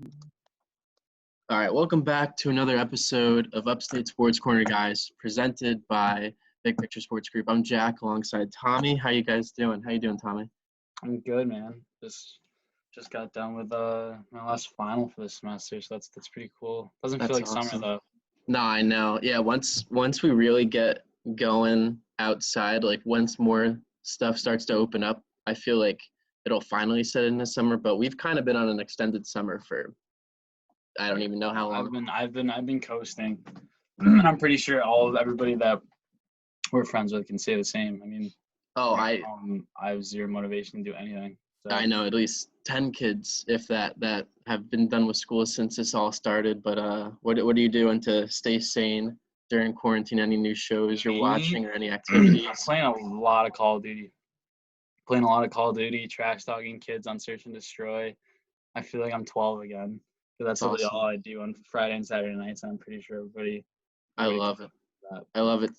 All right, welcome back to another episode of Upstate Sports Corner, guys, presented by Big Picture Sports Group. I'm Jack alongside Tommy. How you guys doing? How you doing, Tommy? I'm good, man. Just got done with my last final for the semester, so that's pretty cool. Doesn't feel That's like summer awesome. though. No, I know. Yeah, once we really get going outside, like once more stuff starts to open up, I feel like it'll finally set in the summer. But we've kind of been on an extended summer for I don't even know how I've long. been I've been I've been coasting. I'm pretty sure everybody that we're friends with can say the same. I mean, Oh, being at I home, I have zero motivation to do anything. I So know at least 10 kids, if that have been done with school since this all started. But what are you doing to stay sane during quarantine? Any new shows you're me, watching or any I'm activities? playing a lot of Call of Duty. Playing a lot of Call of Duty, trash talking kids on Search and Destroy. I feel like I'm 12 again. But That's that's literally all awesome. I do on Friday and Saturday nights. And I'm pretty sure I everybody love it. that. I love it.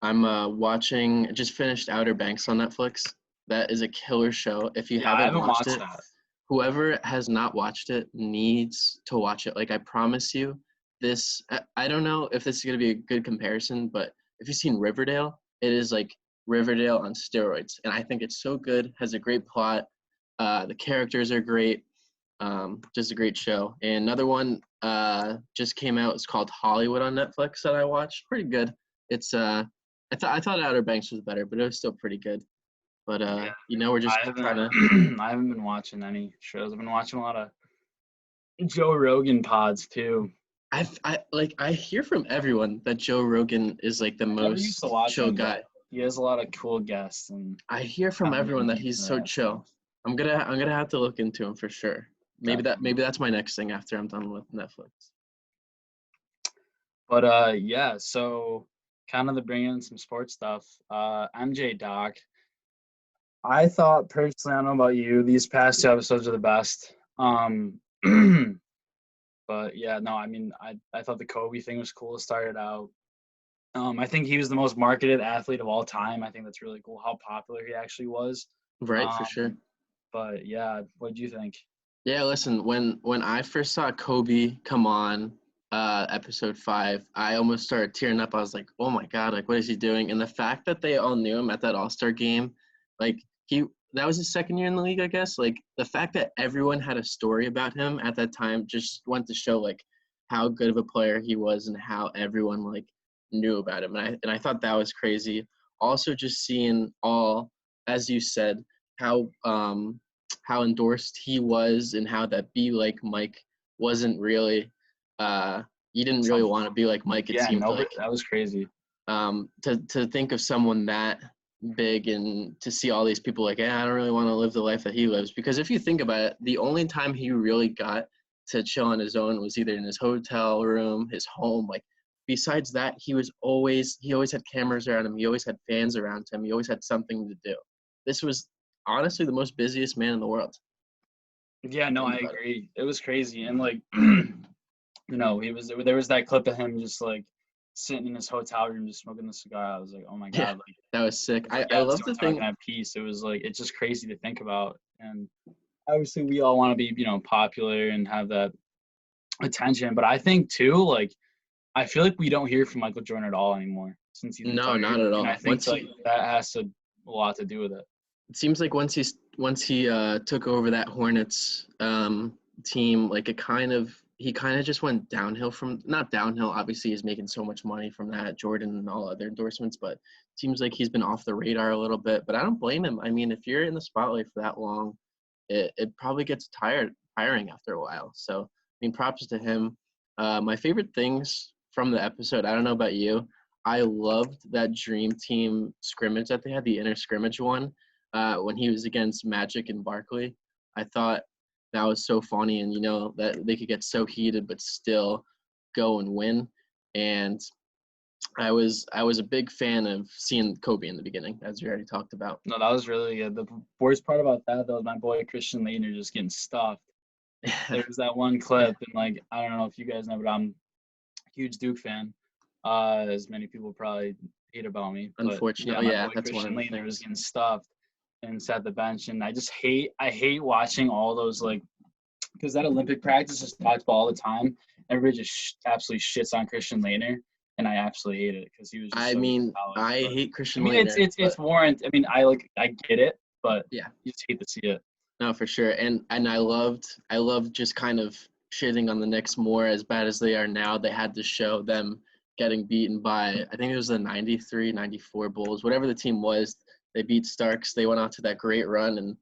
I'm watching. Just finished Outer Banks on Netflix. That is a killer show. If you Yeah, I haven't haven't watched watched it, that. whoever has not watched it needs to watch it. Like I promise you, this I don't know if this is gonna be a good comparison, but if you've seen Riverdale, it is like Riverdale on steroids, and I think it's so good. Has a great plot. The characters are great. Just a great show. And another one just came out. It's called Hollywood on Netflix that I watched. Pretty good. It's I thought Outer Banks was better, but it was still pretty good. But Yeah, we're I just haven't trying to. I haven't been watching any shows. I've been watching a lot of Joe Rogan pods too. I hear from everyone that Joe Rogan is like the I never used to most watch chill him, but guy. he has a lot of cool guests and I hear from kind of everyone getting that deep he's into so that stuff. chill. I'm gonna have to look into him for sure. Definitely. Maybe that's my next thing after I'm done with Netflix. But yeah, so kind of to bring in some sports stuff. MJ Doc. I thought personally, I don't know about you, these past two episodes are the best. But yeah, no, I mean, I thought the Kobe thing was cool to start it out. I think he was the most marketed athlete of all time. I think that's really cool how popular he actually was. Right, for sure. Um, but yeah, what do you think? Yeah, listen, when I first saw Kobe come on episode 5, I almost started tearing up. I was like, "Oh my God, like what is he doing?" And the fact that they all knew him at that All-Star game, like he that was his second year in the league, I guess. Like the fact that everyone had a story about him at that time just went to show like how good of a player he was and how everyone like knew about him. And I thought that was crazy. Also just seeing all, as you said, how how endorsed he was and how that be like Mike wasn't really you didn't really Something. want to be like Mike, it Yeah, seemed nobody. like. That was crazy. To think of someone that big and to see all these people like, I don't really want to live the life that he lives. Because if you think about it, the only time he really got to chill on his own was either in his hotel room, his home. Like besides that, he always had cameras around him. He always had fans around him. He always had something to do. This was honestly the most busiest man in the world. Yeah, no, Think I about it. agree. It was crazy, and like, there was that clip of him just like sitting in his hotel room just smoking the cigar. I was like, oh my Yeah, god, like that was sick. it's like I yeah, so love the and so I thing. can have peace. It was like it's just crazy to think about, and obviously we all want to be popular and have that attention, but I think too like I feel like we don't hear from Michael Jordan at all anymore since he's No, not retired, at and I all. think like that has a lot to do with it. It seems like once he took over that Hornets team, like he kind of just went downhill from not downhill. Obviously, he's making so much money from that Jordan and all other endorsements, but it seems like he's been off the radar a little bit. But I don't blame him. I mean, if you're in the spotlight for that long, it probably gets tiring after a while. So I mean, props to him. My favorite things from the episode, I don't know about you. I loved that Dream Team scrimmage that they had, the inner scrimmage one when he was against Magic and Barkley. I thought that was so funny, and that they could get so heated but still go and win. And I was a big fan of seeing Kobe in the beginning, as we already talked about. No, that was really good. The worst part about that though is my boy Christian Laettner just getting stuffed. There's that one clip, and like I don't know if you guys know, but I'm a huge Duke fan. As many people probably hate about me, but yeah, Unfortunately, my yeah, boy that's one of Christian the Laettner was things. getting stuffed and sat the bench, and I hate watching all those like because that Olympic practice is talked about all the time. Everybody just absolutely shits on Christian Laettner, and I absolutely hate it because he was just I so good mean, in college. I But, hate I Christian mean, Laettner, it's but warrant. I mean, I get it, but yeah, you just hate to see it. no, for sure. And I loved just kind of shitting on the Knicks more as bad as they are now. They had to show them getting beaten by, I think it was the 93, 94 Bulls, whatever the team was. They beat Starks. They went on to that great run, and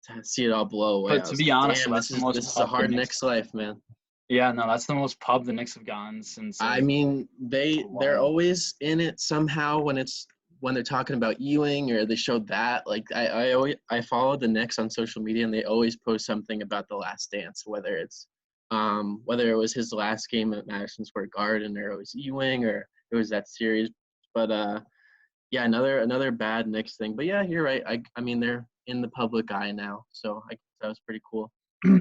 to see it all blow away, But I to was be like, honest, damn, that's this the is most this is a pub the hard Knicks. Knicks life, man. Yeah, no, that's the most pub the Knicks have gone since. I Like, mean, a they're while. always in it somehow when they're talking about Ewing or they showed that. Like I follow the Knicks on social media and they always post something about the Last Dance, whether it was his last game at Madison Square Garden or it was Ewing or it was that series. But yeah, another bad Knicks thing. But yeah, you're right. I mean they're in the public eye now, so that was pretty cool.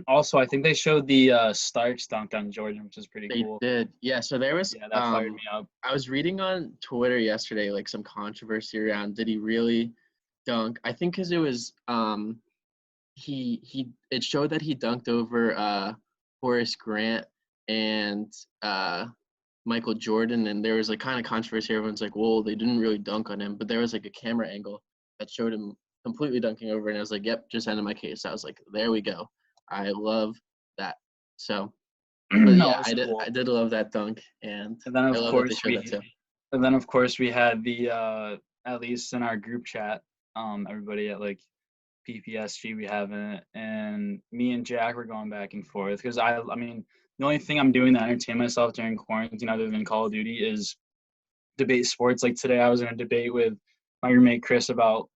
Also, I think they showed the Starks dunk on Jordan, which is pretty They cool. did. Yeah, so there was Yeah, that fired me up. I was reading on Twitter yesterday like some controversy around did he really dunk? I think cuz it was he it showed that he dunked over Horace Grant and Michael Jordan and there was like kind of controversy. Everyone's like, "Whoa, they didn't really dunk on him." But there was like a camera angle that showed him completely dunking over and I was like, "Yep, just ended my case." I was like, "There we go." I love that. So but No, yeah, it was I cool. did love that dunk, and And then I of love that they course showed that we too. and then of course we had the at least in our group chat, everybody at like PPSG we have it, and me and Jack were going back and forth because I mean the only thing I'm doing to entertain myself during quarantine other than Call of Duty is debate sports. Like today I was in a debate with my roommate Chris about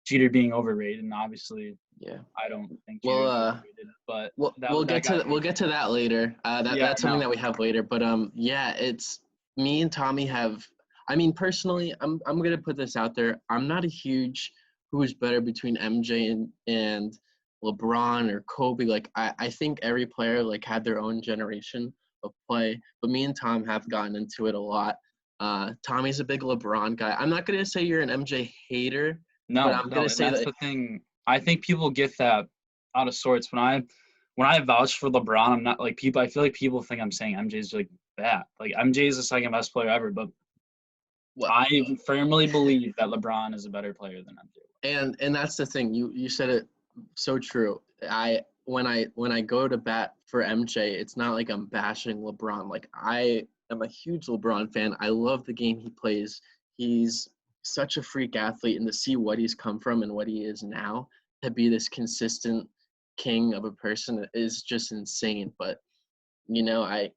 Jeter being overrated, and obviously Yeah. I don't think Well, Jeter's overrated, but we'll that get to got we'll get to that later. yeah, That's something no. that we have later. But yeah, it's me and Tommy have. I mean, personally, I'm gonna put this out there. I'm not a huge who's better between MJ and LeBron or Kobe. Like I think every player like had their own generation of play. But me and Tom have gotten into it a lot. Tommy's a big LeBron guy. I'm not gonna say you're an MJ hater, but No, I'm no, gonna and say that's that the thing. I think people get that out of sorts. When I vouch for LeBron, I'm not like people. I feel like people think I'm saying MJ's like bad. Like MJ is the second best player ever, but what I firmly believe that LeBron is a better player than MJ. and that's the thing. You said it so true. When I go to bat for MJ, it's not like I'm bashing LeBron. Like I am a huge LeBron fan. I love the game he plays. He's such a freak athlete, and to see what he's come from and what he is now, to be this consistent king of a person is just insane. But you know, I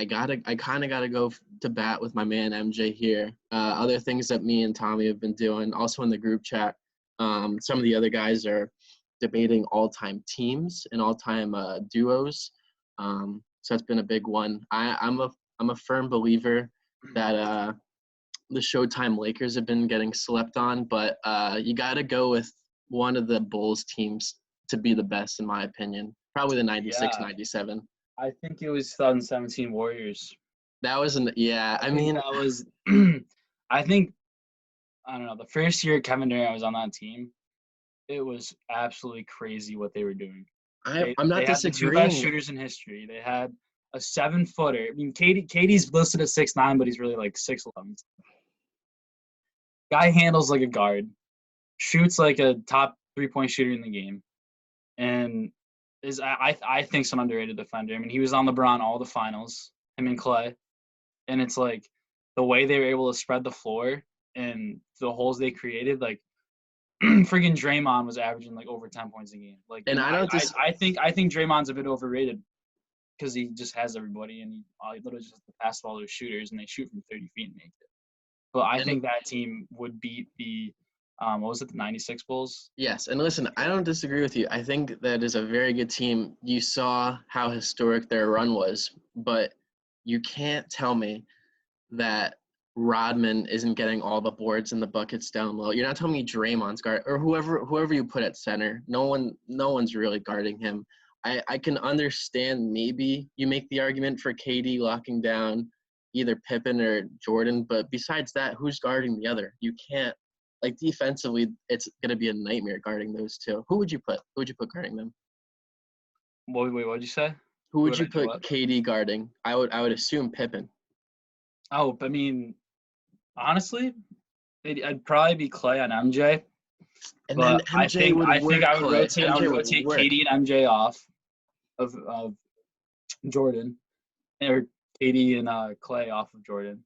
kind of gotta go to bat with my man MJ here. Other things that me and Tommy have been doing, also in the group chat, some of the other guys are debating all-time teams and all-time duos. So that's been a big one. I'm a firm believer that the Showtime Lakers have been getting slept on, but you got to go with one of the Bulls teams to be the best, in my opinion. Probably the 96, Yeah, 97. I think it was 2017 Warriors. That was yeah. I I think mean, that was. I think I don't know. The first year Kevin Durant was on that team, it was absolutely crazy what they were doing. I'm They not had the two best disagreeing. shooters in history. They had a 7-footer. I mean, Katie's listed as 6'9", but he's really like 6'11". Guy handles like a guard, shoots like a top 3-point shooter in the game, and is I think some underrated defender. I mean, he was on LeBron all the finals, him and Clay, and it's like the way they were able to spread the floor and the holes they created, like friggin' Draymond was averaging like over 10 points a game. Like, And and I don't dis. I think Draymond's a bit overrated because he just has everybody and he literally just pass the ball to shooters and they shoot from 30 feet and make it. But I And think that team would beat the what was it, the 96 Bulls? yes, and listen, I don't disagree with you. I think that is a very good team. You saw how historic their run was, but you can't tell me that Rodman isn't getting all the boards and the buckets down low. You're not telling me Draymond's guard or whoever you put at center. No one's really guarding him. I can understand maybe you make the argument for KD locking down either Pippen or Jordan, but besides that, who's guarding the other? You can't like defensively, it's gonna be a nightmare guarding those two. Who would you put? Who would you put guarding them? Wait, what'd you say? Who would Who you would I do put what? KD guarding? I would assume Pippen. Oh, I mean, honestly, I'd probably be Clay on MJ, And then but I MJ think would I think work I would Clay. rotate. I would MJ would rotate work. KD and MJ off of Jordan, or KD and Clay off of Jordan,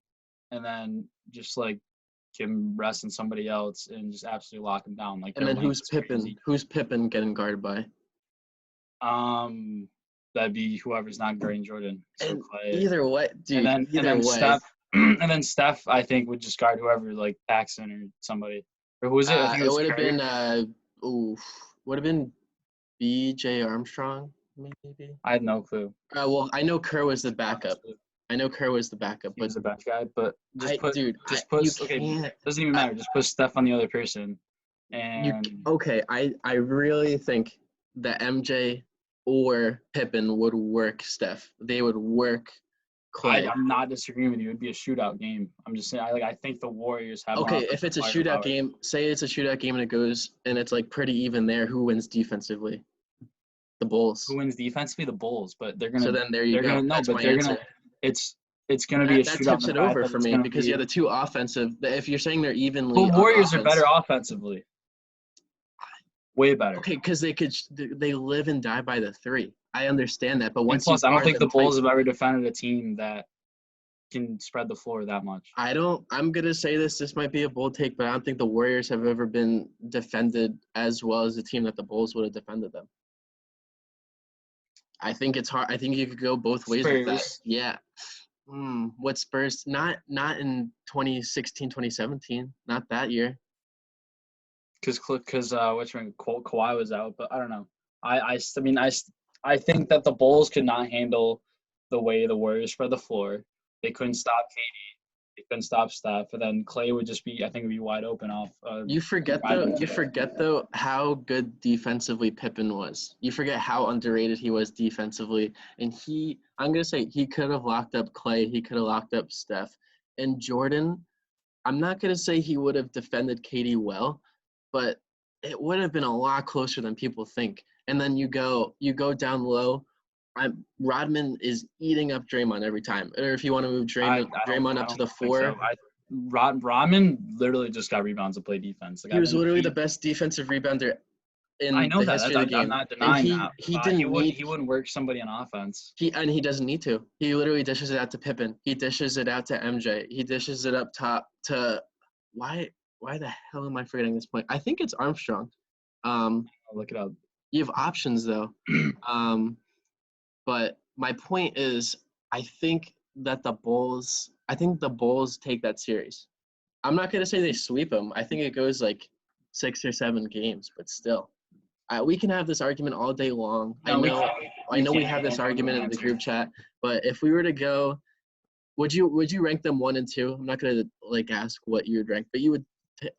and then just like give him rest in somebody else and just absolutely lock him down. Like And their then length who's is Pippen? crazy. Who's Pippen getting guarded by? Um, that'd be whoever's not guarding Jordan. So And Clay, either way, and dude, then either way, Steph, and then Steph, I think would just guard whoever, like Paxson or somebody. Or who was it? I think it it was would have Curry. been would have been B.J. Armstrong, maybe. I had no clue. Well, I know Kerr was the backup. Honestly, I know Kerr was the backup, he but was a bench guy, but you okay. can't. Doesn't even matter. Just put Steph on the other person, You and okay? I really think that MJ or Pippen would work Steph. They would work Clay. I'm not disagreeing with you. It'd be a shootout game. I'm just saying. I think the Warriors have more Okay, if offensive it's a shootout firepower. game, say it's a shootout game and it goes and it's like pretty even there. Who wins defensively? The Bulls. Who wins defensively? The Bulls, but So then there you they're go. gonna no, That's but my they're gonna answer. it's gonna be a That shootout in tips the it fact over that for it's me gonna because you be. have the two offensive. If you're saying they're evenly But on Warriors are offense, better offensively, way better. okay, because they live and die by the three. I understand that, but And once you plus, I don't guard think them the tight, Bulls have ever defended a team that can spread the floor that much. I don't. I'm gonna say this. This might be a bold take, but I don't think the Warriors have ever been defended as well as the team that the Bulls would have defended them. I think it's hard. I think you could go both ways with that. Spurs, Yeah. What Spurs? Not in 2016, 2017. Not that year. because which one? Kawhi was out, but I don't know. I mean, I think that the Bulls could not handle the way the Warriors spread the floor. They couldn't stop KD. They couldn't stop Steph, and then Clay would just be, I think, would be wide open off. You forget though how good defensively Pippen was. You forget how underrated he was defensively, and I'm gonna say he could have locked up Clay. He could have locked up Steph, and Jordan. I'm not gonna say he would have defended KD well, but it would have been a lot closer than people think. And then you go down low. Rodman is eating up Draymond every time. Or if you want to move Draymond I up to don't the think so. four, Rodman literally just got rebounds to play defense. Like he I was think literally the best defensive rebounder I in know the that. history of the I'm game. not And denying that. he didn't need He wouldn't work somebody on offense. he doesn't need to. He literally dishes it out to Pippen. He dishes it out to MJ. He dishes it up top to why the hell am I forgetting this point? I think it's Armstrong. I'll look it up. You have options though. But my point is I think the Bulls take that series. I'm not gonna say they sweep them. I think it goes like 6 or 7 games, but still. We can have this argument all day long. No, I know we can't. have this I don't know the argument in the answer. group chat, but if we were to go, would you rank them 1 and 2? I'm not gonna like ask what you would rank, but you would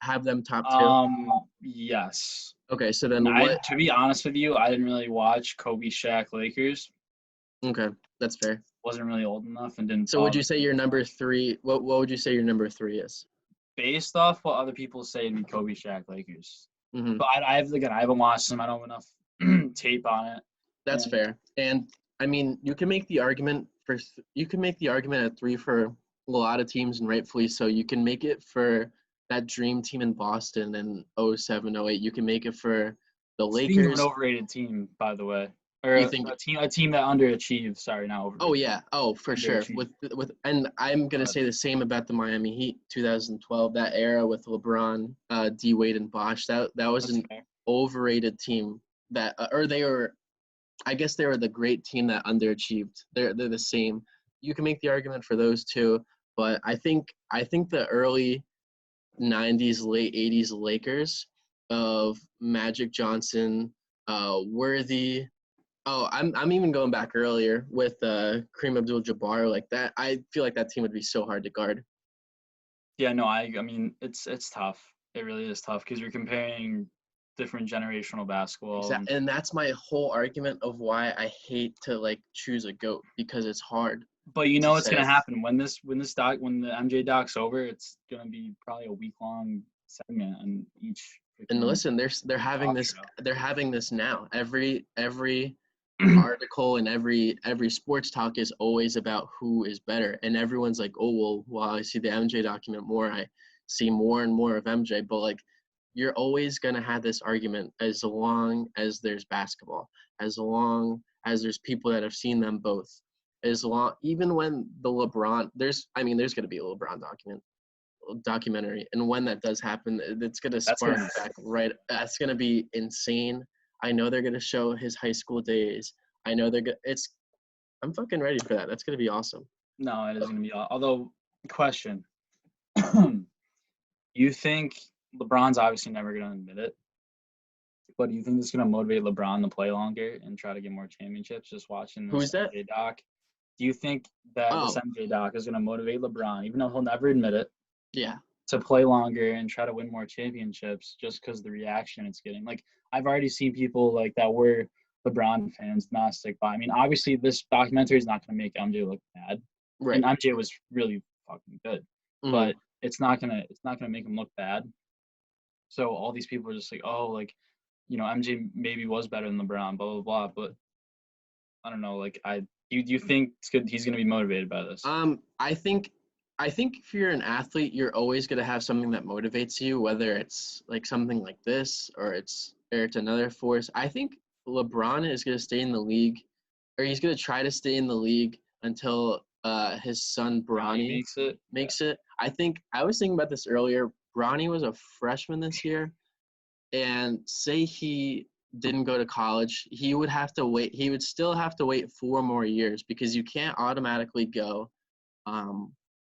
have them top 2. Yes. Okay, so then what? To be honest with you, I didn't really watch Kobe Shaq Lakers. Okay, that's fair. Wasn't really old enough and didn't So would follow. you say your number 3? What would you say your number 3 is? Based off what other people say, it'd be Kobe Shaq Lakers. Mm-hmm. But I haven't watched them. I don't have enough tape on it. That's fair. And I mean, you can make the argument at 3 for a lot of teams, and rightfully so. You can make it for that dream team in Boston in 07, 08. You can make it for the Speaking of Lakers. an overrated team, by the way, or You think a team that underachieved. Sorry, not overrated. Oh yeah, for sure. Underachieved. And I'm gonna say the same about the Miami Heat 2012, that era with LeBron, D Wade, and Bosh. That was That's an fair. overrated team that, or they were. I guess they were the great team that underachieved. They're the same. You can make the argument for those two, but I think the early 90s, late 80s Lakers of Magic Johnson, Worthy. Oh, I'm even going back earlier with Kareem Abdul-Jabbar like that. I feel like that team would be so hard to guard. Yeah, no, I mean it's tough. It really is tough because you're comparing different generational basketball. And that's my whole argument of why I hate to like choose a GOAT, because it's hard. But you know what's say. gonna happen when the MJ doc's over? It's gonna be probably a week-long segment on each. And listen, they're having this now. Every article and every sports talk is always about who is better. And everyone's like, oh, well, while I see the MJ document more, I see more and more of MJ. But, like, you're always going to have this argument as long as there's basketball, as long as there's people that have seen them both, even when the LeBron, there's going to be a LeBron documentary. And when that does happen, it's going to spark back, right? That's going to be insane. I know they're going to show his high school days. I know I'm fucking ready for that. That's going to be awesome. No, it is going to be, although, question. You think LeBron's obviously never going to admit it, but do you think this is going to motivate LeBron to play longer and try to get more championships just watching this MJ doc? Do you think that this MJ doc is going to motivate LeBron, even though he'll never admit it, to play longer and try to win more championships just because the reaction it's getting? Like, I've already seen people like that were LeBron fans not stick by. I mean, obviously this documentary is not going to make MJ look bad. Right. And MJ was really fucking good. But it's not gonna make him look bad. So all these people are just like, oh, like, you know, MJ maybe was better than LeBron, blah blah blah. But I don't know. Like, do you think he's gonna be motivated by this? I think if you're an athlete, you're always gonna have something that motivates you, whether it's like something like this or it's another force. I think LeBron is gonna stay in the league, or he's gonna try to stay in the league until his son Bronny makes it. I was thinking about this earlier. Bronny was a freshman this year, and say he didn't go to college, he would still have to wait 4 more years, because you can't automatically go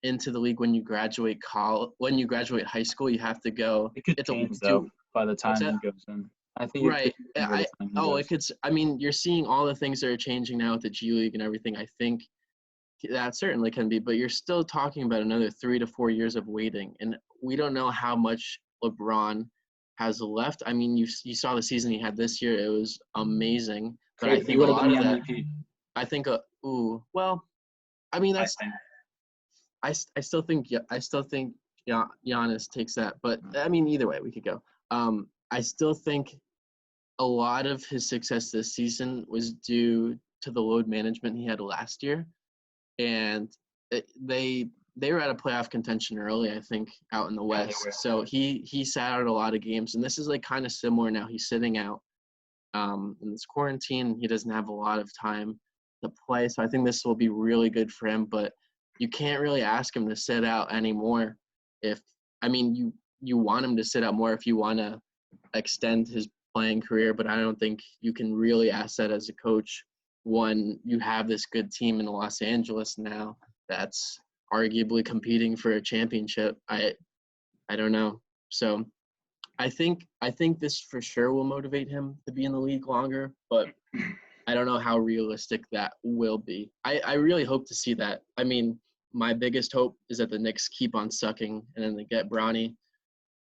into the league when you graduate high school. You have to go. It could change though by the time he goes in. I think right. I mean, you're seeing all the things that are changing now with the G League and everything. I think that certainly can be, but you're still talking about another 3 to 4 years of waiting, and we don't know how much LeBron has left. I mean, you saw the season he had this year; it was amazing. But I think a lot of that. I mean, I still think Giannis takes that, but I mean, either way, we could go. I still think a lot of his success this season was due to the load management he had last year. And they were out of playoff contention early, I think, out in the West. So he sat out a lot of games, and this is like kind of similar now. He's sitting out in this quarantine. He doesn't have a lot of time to play, so I think this will be really good for him. But you can't really ask him to sit out anymore. You want him to sit out more if you want to extend his playing career, but I don't think you can really ask that as a coach when you have this good team in Los Angeles now that's arguably competing for a championship. I don't know. So I think this for sure will motivate him to be in the league longer, but I don't know how realistic that will be. I really hope to see that. I mean, my biggest hope is that the Knicks keep on sucking and then they get Bronny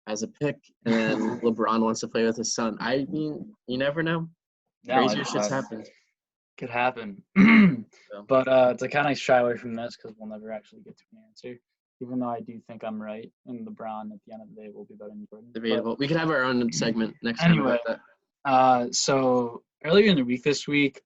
as a pick, and then LeBron wants to play with his son. I mean, you never know. Crazier shit's happened. Could happen. But to kind of shy away from this, because we'll never actually get to an answer, even though I do think I'm right, and LeBron at the end of the day will be better than Jordan. Debatable. We could have our own segment next time about that. So earlier in the week this week,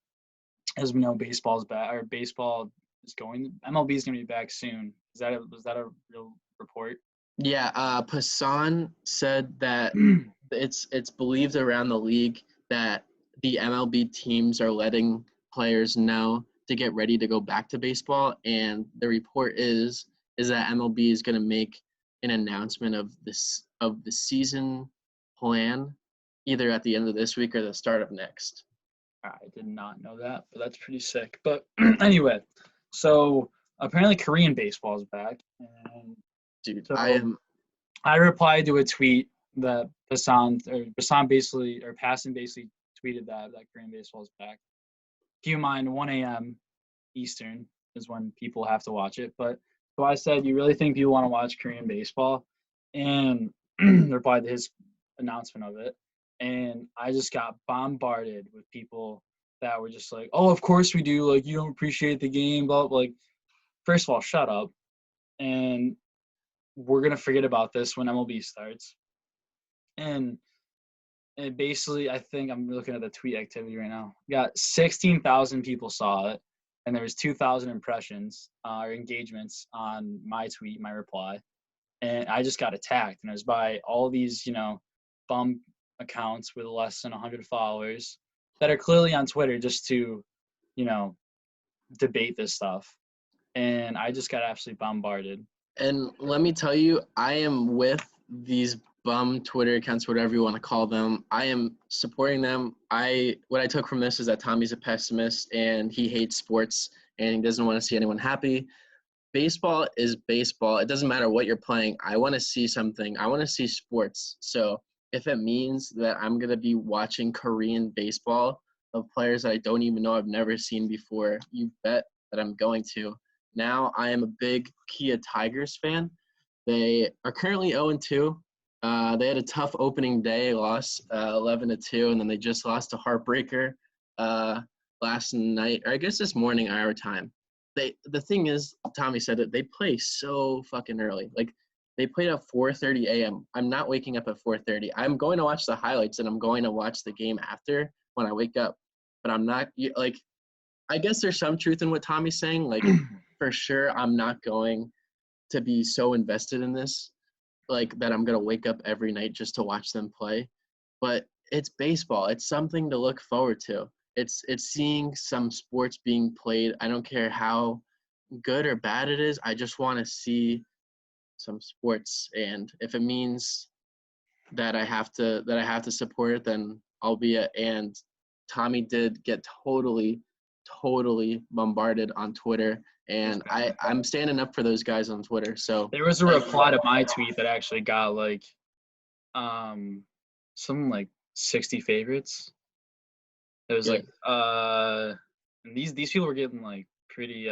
as we know, baseball's back, or baseball is going. MLB is going to be back soon. Was that a real report? Yeah, Passan said that it's believed around the league that the MLB teams are letting players know to get ready to go back to baseball, and the report is that MLB is going to make an announcement of the season plan either at the end of this week or the start of next. I did not know that, but that's pretty sick. But anyway, so apparently Korean baseball is back, and dude, so I replied to a tweet that Passan basically tweeted that Korean baseball is back. Keep in mind, 1 a.m. Eastern is when people have to watch it. But so I said, you really think people want to watch Korean baseball? And replied to his announcement of it. And I just got bombarded with people that were just like, oh, of course we do. Like, you don't appreciate the game, blah, blah. Like, first of all, shut up. And we're going to forget about this when MLB starts. And And basically, I think I'm looking at the tweet activity right now. Got 16,000 people saw it, and there was 2,000 impressions or engagements on my tweet, my reply, and I just got attacked. And it was by all these, bum accounts with less than 100 followers that are clearly on Twitter just to, you know, debate this stuff. And I just got absolutely bombarded. And let me tell you, I am with these bum Twitter accounts, whatever you want to call them. I am supporting them. What I took from this is that Tommy's a pessimist and he hates sports and he doesn't want to see anyone happy. Baseball is baseball. It doesn't matter what you're playing. I want to see something. I want to see sports. So if it means that I'm going to be watching Korean baseball of players that I don't even know, I've never seen before, you bet that I'm going to. Now I am a big Kia Tigers fan. They are currently 0-2. They had a tough opening day, lost 11-2, and then they just lost a heartbreaker last night, or I guess this morning our time. The thing is, Tommy said it, they play so fucking early. Like, they played at 4:30 a.m. I'm not waking up at 4:30. I'm going to watch the highlights, and I'm going to watch the game after when I wake up. But I'm not, like, I guess there's some truth in what Tommy's saying. Like, for sure, I'm not going to be so invested in this, like, that I'm going to wake up every night just to watch them play. But it's baseball. It's something to look forward to. It's seeing some sports being played. I don't care how good or bad it is. I just want to see some sports. And if it means that I have to support it, then I'll be it. And Tommy did get totally bombarded on Twitter. And I'm standing up for those guys on Twitter. So there was a reply to my tweet that actually got like something like 60 favorites. It was like and these people were getting like pretty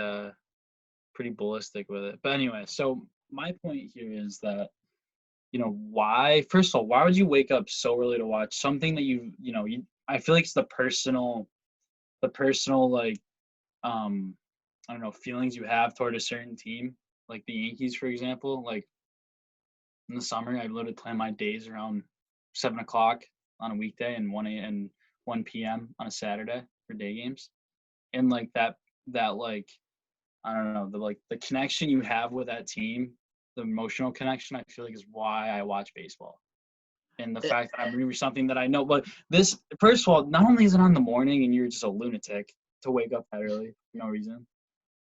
ballistic with it. But anyway, so my point here is that, first of all, why would you wake up so early to watch something that I feel like it's the personal like I don't know, feelings you have toward a certain team, like the Yankees, for example. Like in the summer, I literally plan my days around 7:00 on a weekday and 1 p.m. on a Saturday for day games. And like that like, I don't know, the connection you have with that team, the emotional connection, I feel like is why I watch baseball. And the fact that I'm reading something that I know, but this, first of all, not only is it on in the morning and you're just a lunatic to wake up that early for no reason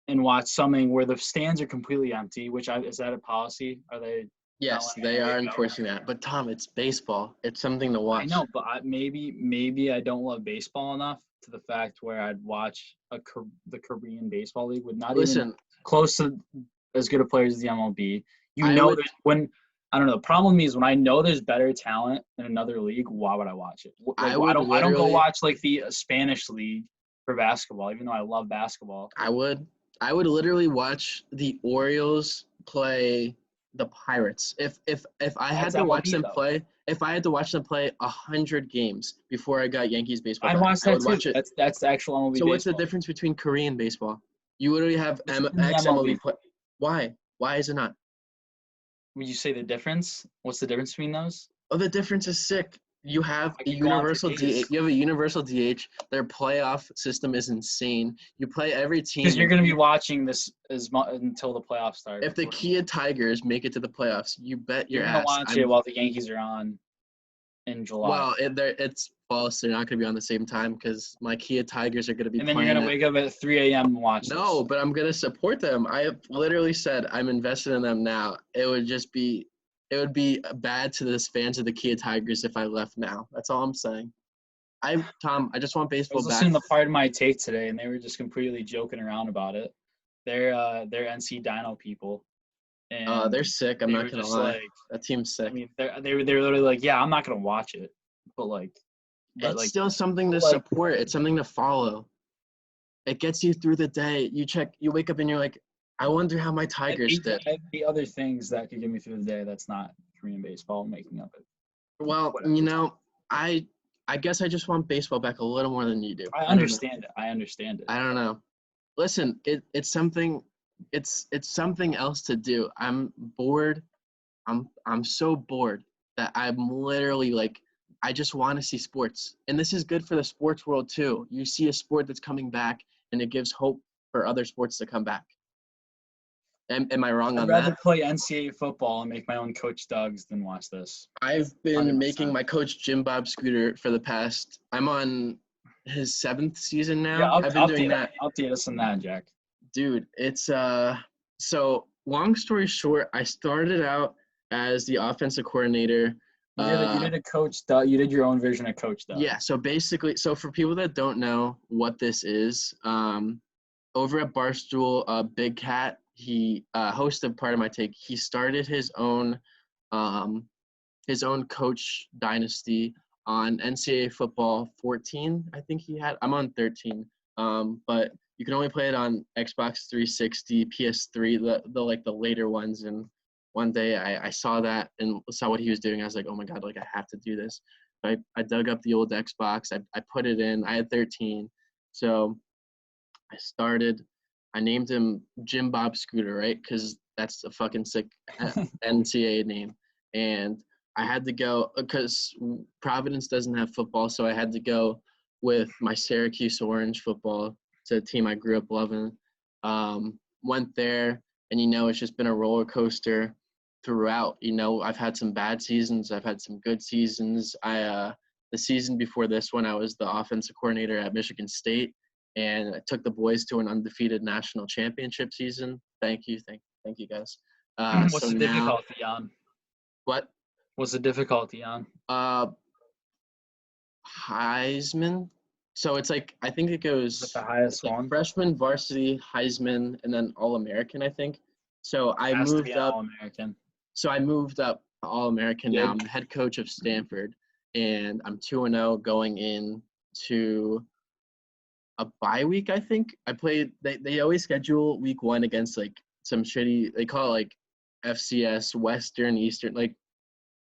and watch something where the stands are completely empty, is that a policy? Are they? yes, they are enforcing that. But Tom, it's baseball. It's something to watch. I know, but maybe I don't love baseball enough to the fact where I'd watch the Korean baseball league with not even close to as good a players as the MLB. I don't know. The problem is when I know there's better talent in another league, why would I watch it? Like, I don't go watch like the Spanish league for basketball, even though I love basketball. I would literally watch the Orioles play the Pirates. If I had to watch them play, if I had to watch them play 100 games before I got Yankees baseball, I'd watch that too. That's the actual MLB. So what's the difference between Korean baseball? You literally have ex-MLB play. Why? Why is it not? Would you say the difference? What's the difference between those? Oh, the difference is sick. You have a universal DH. You have a universal DH. Their playoff system is insane. You play every team. Because you're going to be watching this until the playoffs start. If the Kia Tigers make it to the playoffs, you bet your ass. You're going to watch it while the Yankees are on in July. Well, it's false. They're not going to be on the same time because my Kia Tigers are going to be. And then you're going to wake up at 3 a.m. and watch. No, but I'm going to support them. I have literally said I'm invested in them now. It would be bad to the fans of the Kia Tigers if I left now. That's all I'm saying. Tom, I just want baseball back. I was listening to Part of My Take today, and they were just completely joking around about it. They're NC Dino people. And they're sick. I'm not gonna lie. That team's sick. I mean, they were literally like, yeah, I'm not gonna watch it, but it's still something to support. It's something to follow. It gets you through the day. You wake up and you're like, I wonder how my Tigers did. The other things that could get me through the day that's not Korean baseball, making up it. Well, I guess I just want baseball back a little more than you do. I understand it. I don't know. Listen, it's something else to do. I'm bored. I'm so bored that I'm literally like I just want to see sports. And this is good for the sports world too. You see a sport that's coming back, and it gives hope for other sports to come back. Am I wrong I'd on rather that? play NCAA football and make my own Coach Doug's than watch this. I've been 100%. making my coach Jim Bob Scooter for the past – I'm on his 7th season now. Yeah, I've been doing that. Update us on that, Jack. Dude, it's so long story short, I started out as the offensive coordinator. You did a Coach Doug. You did your own version of Coach Doug. Yeah, so basically, so for people that don't know what this is, over at Barstool, Big Cat, he hosted Part of My Take. He started his own coach dynasty on NCAA football 14. I think he had. I'm on 13. But you can only play it on Xbox 360, PS3, the later ones. And one day I saw that and saw what he was doing. I was like, oh my God, like I have to do this. So I dug up the old Xbox. I put it in. I had 13. So I named him Jim Bob Scooter, right? Because that's a fucking sick NCAA name. And I had to go because Providence doesn't have football, so I had to go with my Syracuse Orange football. It's a team I grew up loving. Went there, and it's just been a roller coaster throughout. I've had some bad seasons, I've had some good seasons. The season before this one, I was the offensive coordinator at Michigan State, and I took the boys to an undefeated national championship season. Thank you guys. What's the difficulty on? What? What's the difficulty on? Heisman. So it's like I think it goes the highest one. Freshman, varsity, Heisman, and then All-American. I think. So I Has moved to be up. All-American. So I moved up to All-American now. I'm the head coach of Stanford, and I'm 2-0 going into a bye week. I think I played. They always schedule week 1 against like some shitty. They call it like FCS, Western, Eastern, like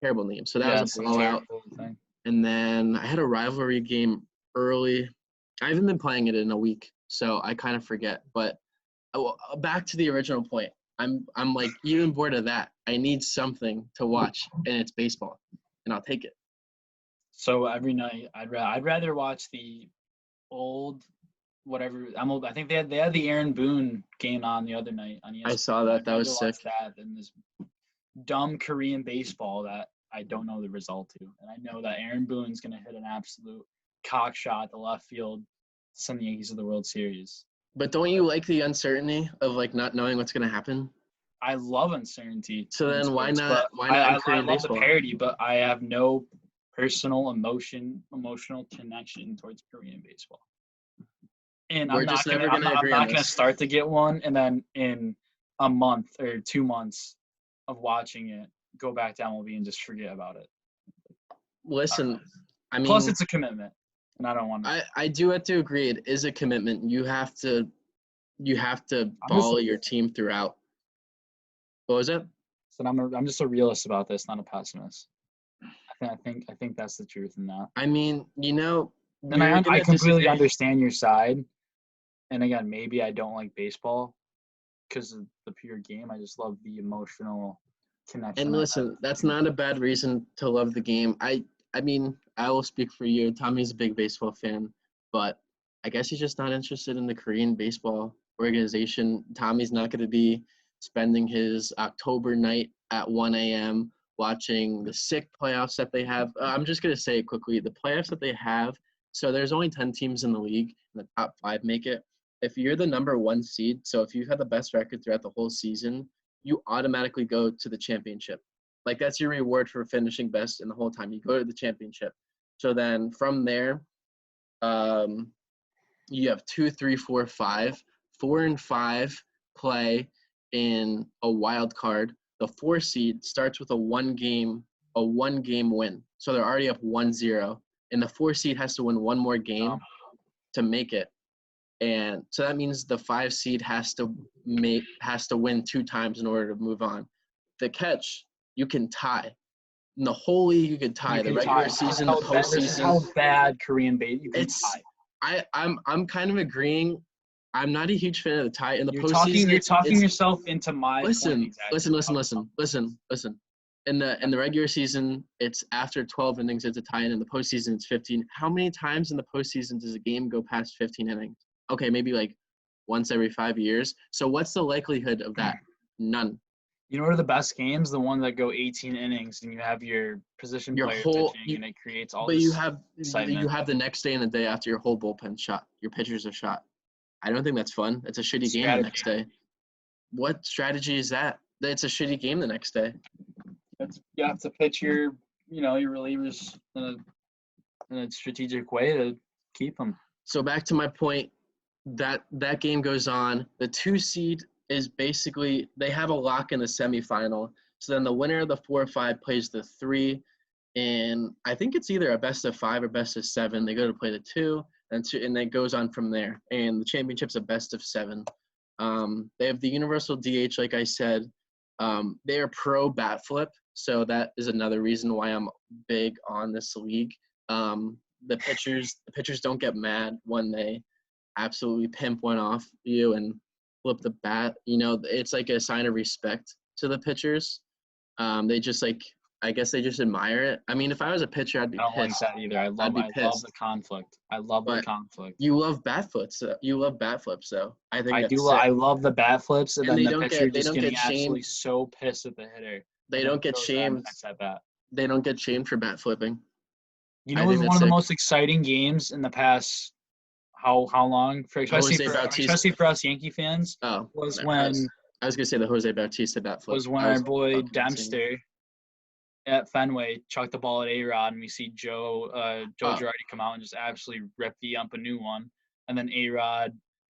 terrible names. So that was a blowout. Thing. And then I had a rivalry game early. I haven't been playing it in a week, so I kind of forget. But back to the original point. I'm like even bored of that. I need something to watch, and it's baseball, and I'll take it. So every night, I'd rather watch the old whatever. I think they had the Aaron Boone game on the other night on ESPN. I saw that. That was sick. That and this dumb Korean baseball that I don't know the result to, and I know that Aaron Boone's gonna hit an absolute cock shot to left field to send the Yankees to the World Series. But don't you like the uncertainty of like not knowing what's gonna happen? I love uncertainty. So then why not? I Korean love baseball? the parody, but I have no personal emotional connection towards Korean baseball. And I'm not gonna start to get one, and then in a month or 2 months of watching it, go back to MLB and just forget about it. Listen, I mean, plus it's a commitment, and I don't want to. I do have to agree. It is a commitment. You have to follow your team throughout. What was it? So I'm just a realist about this, not a pessimist. I think that's the truth in that. I mean, and I completely understand your side. And again, maybe I don't like baseball because of the pure game. I just love the emotional connection. And listen, that's not a bad reason to love the game. I mean, I will speak for you. Tommy's a big baseball fan, but I guess he's just not interested in the Korean baseball organization. Tommy's not going to be spending his October night at 1 a.m. watching the sick playoffs that they have. I'm just going to say it quickly. The playoffs that they have, so there's only 10 teams in the league, and the top 5 make it. If you're the number 1 seed, so if you've had the best record throughout the whole season, you automatically go to the championship. Like, that's your reward for finishing best in the whole time. You go to the championship. So then from there, you have 2, 3, 4, 5. 4 and 5 play in a wild card. The 4 seed starts with a one game win. So they're already up 1-0. And the 4 seed has to win one more game to make it. And so that means the 5 seed has to win 2 times in order to move on. The catch, you can tie. In the whole league, you can tie. The regular season, the postseason. How bad Korean baseball you can tie. I'm kind of agreeing. I'm not a huge fan of the tie in the postseason. You're talking yourself into my listen. point exactly. Listen. In the regular season, it's after 12 innings, it's a tie, and in the postseason, it's 15. How many times in the postseason does a game go past 15 innings? Okay, maybe like once every 5 years. So what's the likelihood of that? None. You know what are the best games? The ones that go 18 innings and you have your position Your player whole, pitching and it creates all but you this have excitement. the next day and the day after your whole bullpen shot. Your pitchers are shot. I don't think that's fun. It's a shitty game the next day. What strategy is that? It's a shitty game the next day. You have to pitch your relievers in a strategic way to keep them. So back to my point, that game goes on. The 2 seed is basically they have a lock in the semifinal. So then the winner of the 4 or 5 plays the 3, and I think it's either a best of 5 or best of 7. They go to play the 2, and it goes on from there. And the championship's a best of 7. They have the universal DH, like I said. They are pro bat flip, so that is another reason why I'm big on this league. The pitchers don't get mad when they absolutely pimp one off you and flip the bat. It's like a sign of respect to the pitchers. They just I guess they just admire it. I mean, if I was a pitcher, I'd be pissed. I don't pissed. like that either. I love the conflict. I love the conflict. You love bat flips. You love bat flips, though. I think that's sick. I love the bat flips, and then the pitcher just getting absolutely so pissed at the hitter. They don't get shamed. They don't get shamed for bat flipping. You know, it was one of the most exciting games in the past. How long? Especially for us Yankee fans. Was when I was gonna say the Jose Bautista bat flip. Was when our boy Dempster at Fenway chucked the ball at A-Rod, and we see Joe Girardi come out and just absolutely rip the ump a new one, and then A-Rod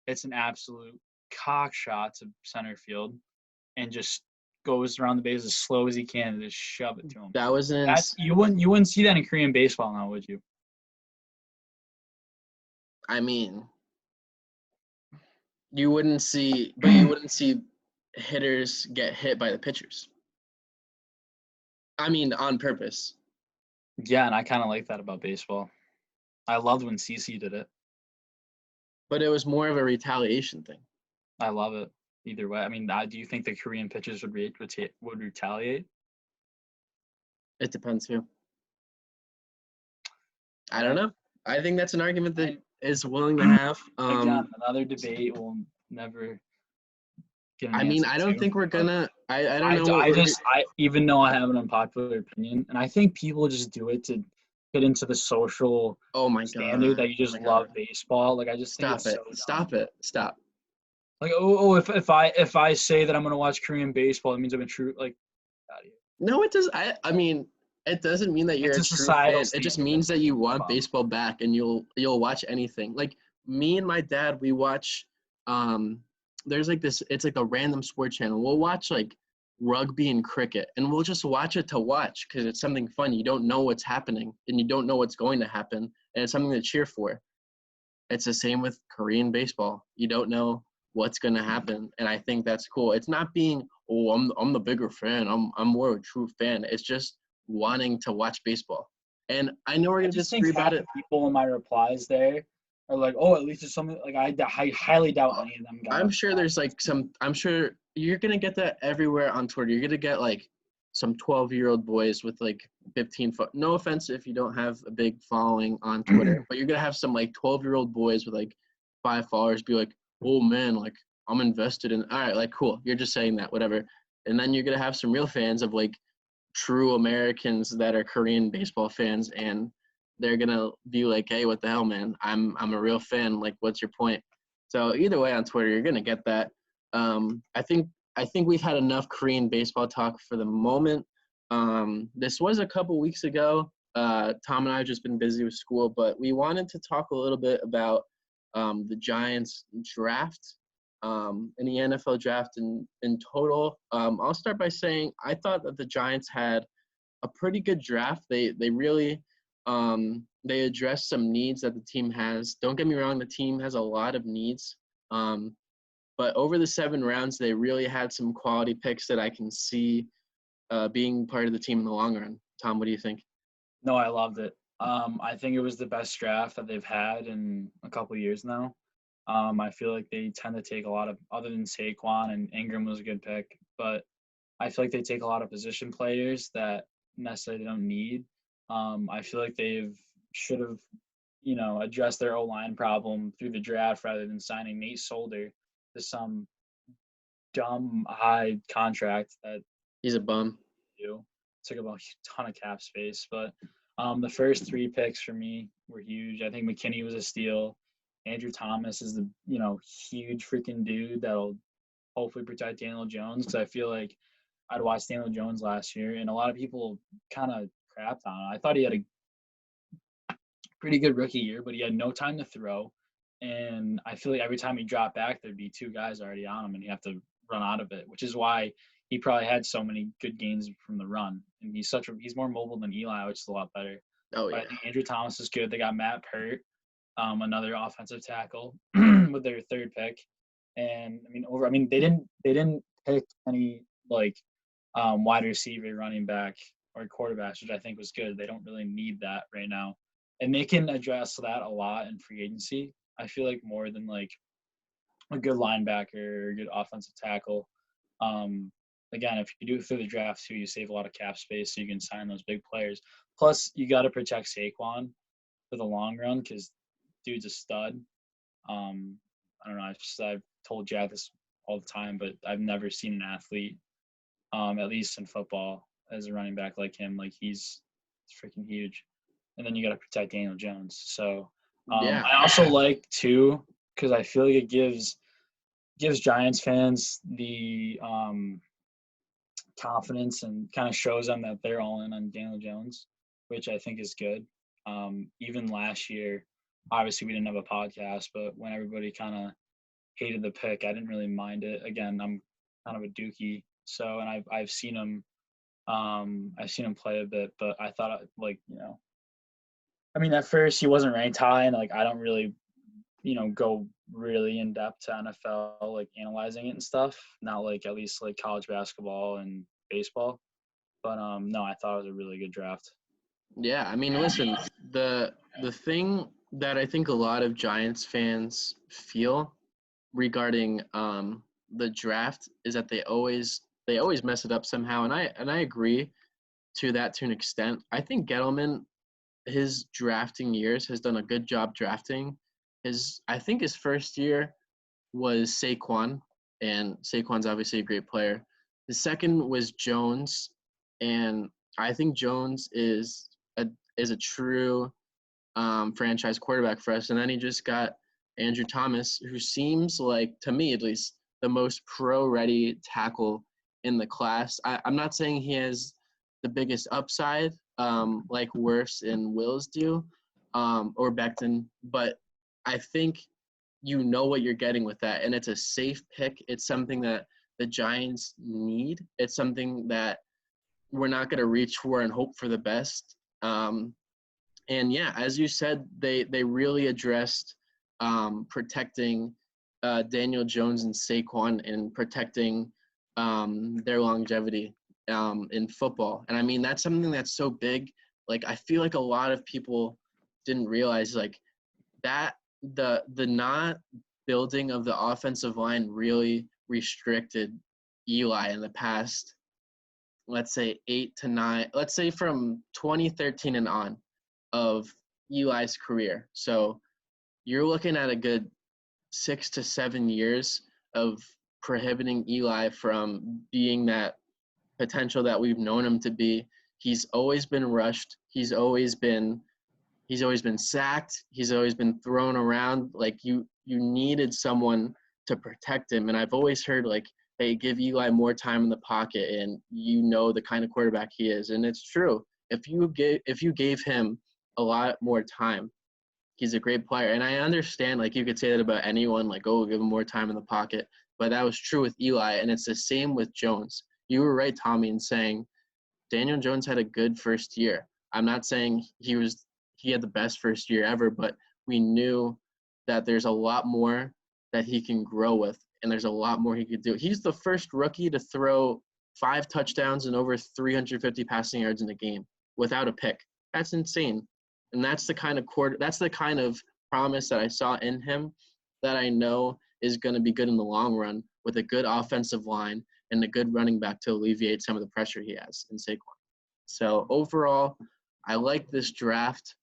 hits an absolute cock shot to center field, and just goes around the base as slow as he can and just shove it to him. That was you wouldn't see that in Korean baseball now, would you? I mean, you wouldn't see hitters get hit by the pitchers. I mean, on purpose. Yeah, and I kind of like that about baseball. I loved when CC did it. But it was more of a retaliation thing. I love it. Either way. I mean, do you think the Korean pitchers would retaliate? It depends who. I don't know. I think that's an argument that is willing to have. Again, another debate will never get an answer. I mean, I don't think we're gonna. I don't know. I even though I have an unpopular opinion, and I think people just do it to get into the social standard that you just love baseball. Like I just think Stop it. Like if I say that I'm gonna watch Korean baseball, it means I'm a true No, it does. I mean, it doesn't mean that you're a true fan. It just means that you want baseball back, and you'll watch anything. Like me and my dad, we watch. There's like this. It's like a random sport channel. We'll watch like rugby and cricket, and we'll just watch it to watch because it's something fun. You don't know what's happening, and you don't know what's going to happen, and it's something to cheer for. It's the same with Korean baseball. You don't know what's going to happen, and I think that's cool. It's not being, I'm the bigger fan. I'm more a true fan. It's just wanting to watch baseball. And I know we're going to disagree about it. People in my replies there are like, at least it's something like I highly doubt any of them guys. I'm sure there's I'm sure you're going to get that everywhere on Twitter. You're going to get like some 12-year-old boys with like 15 – no offense if you don't have a big following on Twitter, but you're going to have some like 12-year-old boys with like 5 followers be like, oh man, like I'm invested in, all right, like cool. You're just saying that, whatever. And then you're going to have some real fans of like true Americans that are Korean baseball fans, and they're going to be like, hey, what the hell, man? I'm a real fan. Like, what's your point? So either way on Twitter, you're going to get that. I think we've had enough Korean baseball talk for the moment. This was a couple weeks ago. Tom and I have just been busy with school, but we wanted to talk a little bit about the Giants draft, in the NFL draft in total. I'll start by saying I thought that the Giants had a pretty good draft. They really they addressed some needs that the team has. Don't get me wrong, the team has a lot of needs. But over the 7 rounds, they really had some quality picks that I can see being part of the team in the long run. Tom, what do you think? No, I loved it. I think it was the best draft that they've had in a couple of years now. I feel like they tend to take a lot of, other than Saquon, and Ingram was a good pick, but I feel like they take a lot of position players that necessarily don't need. I feel like should have, addressed their O-line problem through the draft rather than signing Nate Solder to some dumb high contract that He's a bum. do. Took up a ton of cap space, but the first 3 picks for me were huge. I think McKinney was a steal. Andrew Thomas is the huge freaking dude that'll hopefully protect Daniel Jones, because I feel like I'd watched Daniel Jones last year and a lot of people kind of crapped on him. I thought he had a pretty good rookie year, but he had no time to throw, and I feel like every time he dropped back, there'd be 2 guys already on him, and he have to run out of it, which is why he probably had so many good gains from the run. And he's more mobile than Eli, which is a lot better. Oh, But yeah. I think Andrew Thomas is good. They got Matt Pert, another offensive tackle, with their 3rd pick. And they didn't pick any wide receiver, running back, or quarterbacks, which I think was good. They don't really need that right now, and they can address that a lot in free agency. I feel like more than a good linebacker or a good offensive tackle. Again, if you do it through the draft too, you save a lot of cap space, so you can sign those big players. Plus, you got to protect Saquon for the long run, because dude's a stud. I don't know. I've told Jack this all the time, but I've never seen an athlete, at least in football, as a running back like him. Like, he's freaking huge. And then you got to protect Daniel Jones. So Yeah. I also like too, because I feel like it gives Giants fans the confidence and kind of shows them that they're all in on Daniel Jones, which I think is good. Even last year, obviously we didn't have a podcast, but when everybody kind of hated the pick, I didn't really mind it. Again, I'm kind of a dookie, so, and I've seen him play a bit, but I thought at first he wasn't ranked high, and I don't really go really in depth to NFL, analyzing it and stuff. Not at least college basketball and baseball. But no, I thought it was a really good draft. Yeah, I mean, listen, the thing that I think a lot of Giants fans feel regarding the draft is that they always mess it up somehow, and I agree to that to an extent. I think Gettleman, his drafting years, has done a good job drafting. I think his first year was Saquon, and Saquon's obviously a great player. The second was Jones, and I think Jones is a true franchise quarterback for us. And then he just got Andrew Thomas, who seems like, to me at least, the most pro-ready tackle in the class. I'm not saying he has the biggest upside like Wirfs and Wills do, or Becton, but I think you know what you're getting with that, and it's a safe pick. It's something that the Giants need. It's something that we're not going to reach for and hope for the best. And yeah, as you said, they really addressed protecting Daniel Jones and Saquon, and protecting their longevity in football. And I mean, that's something that's so big. I feel like a lot of people didn't realize that the not building of the offensive line really restricted Eli in the past, let's say 8 to 9, let's say from 2013 and on of Eli's career. So you're looking at a good 6 to 7 years of prohibiting Eli from being that potential that we've known him to be. He's always been rushed. He's always been sacked. He's always been thrown around. You needed someone to protect him. And I've always heard hey, give Eli more time in the pocket, and the kind of quarterback he is. And it's true. If you gave him a lot more time, he's a great player. And I understand you could say that about anyone, give him more time in the pocket. But that was true with Eli, and it's the same with Jones. You were right, Tommy, in saying Daniel Jones had a good first year. I'm not saying he had the best first year ever, but we knew that there's a lot more that he can grow with, and there's a lot more he could do. He's the first rookie to throw 5 touchdowns and over 350 passing yards in a game without a pick. That's insane. And that's the kind of promise that I saw in him that I know is going to be good in the long run with a good offensive line and a good running back to alleviate some of the pressure he has in Saquon. So overall, I like this draft.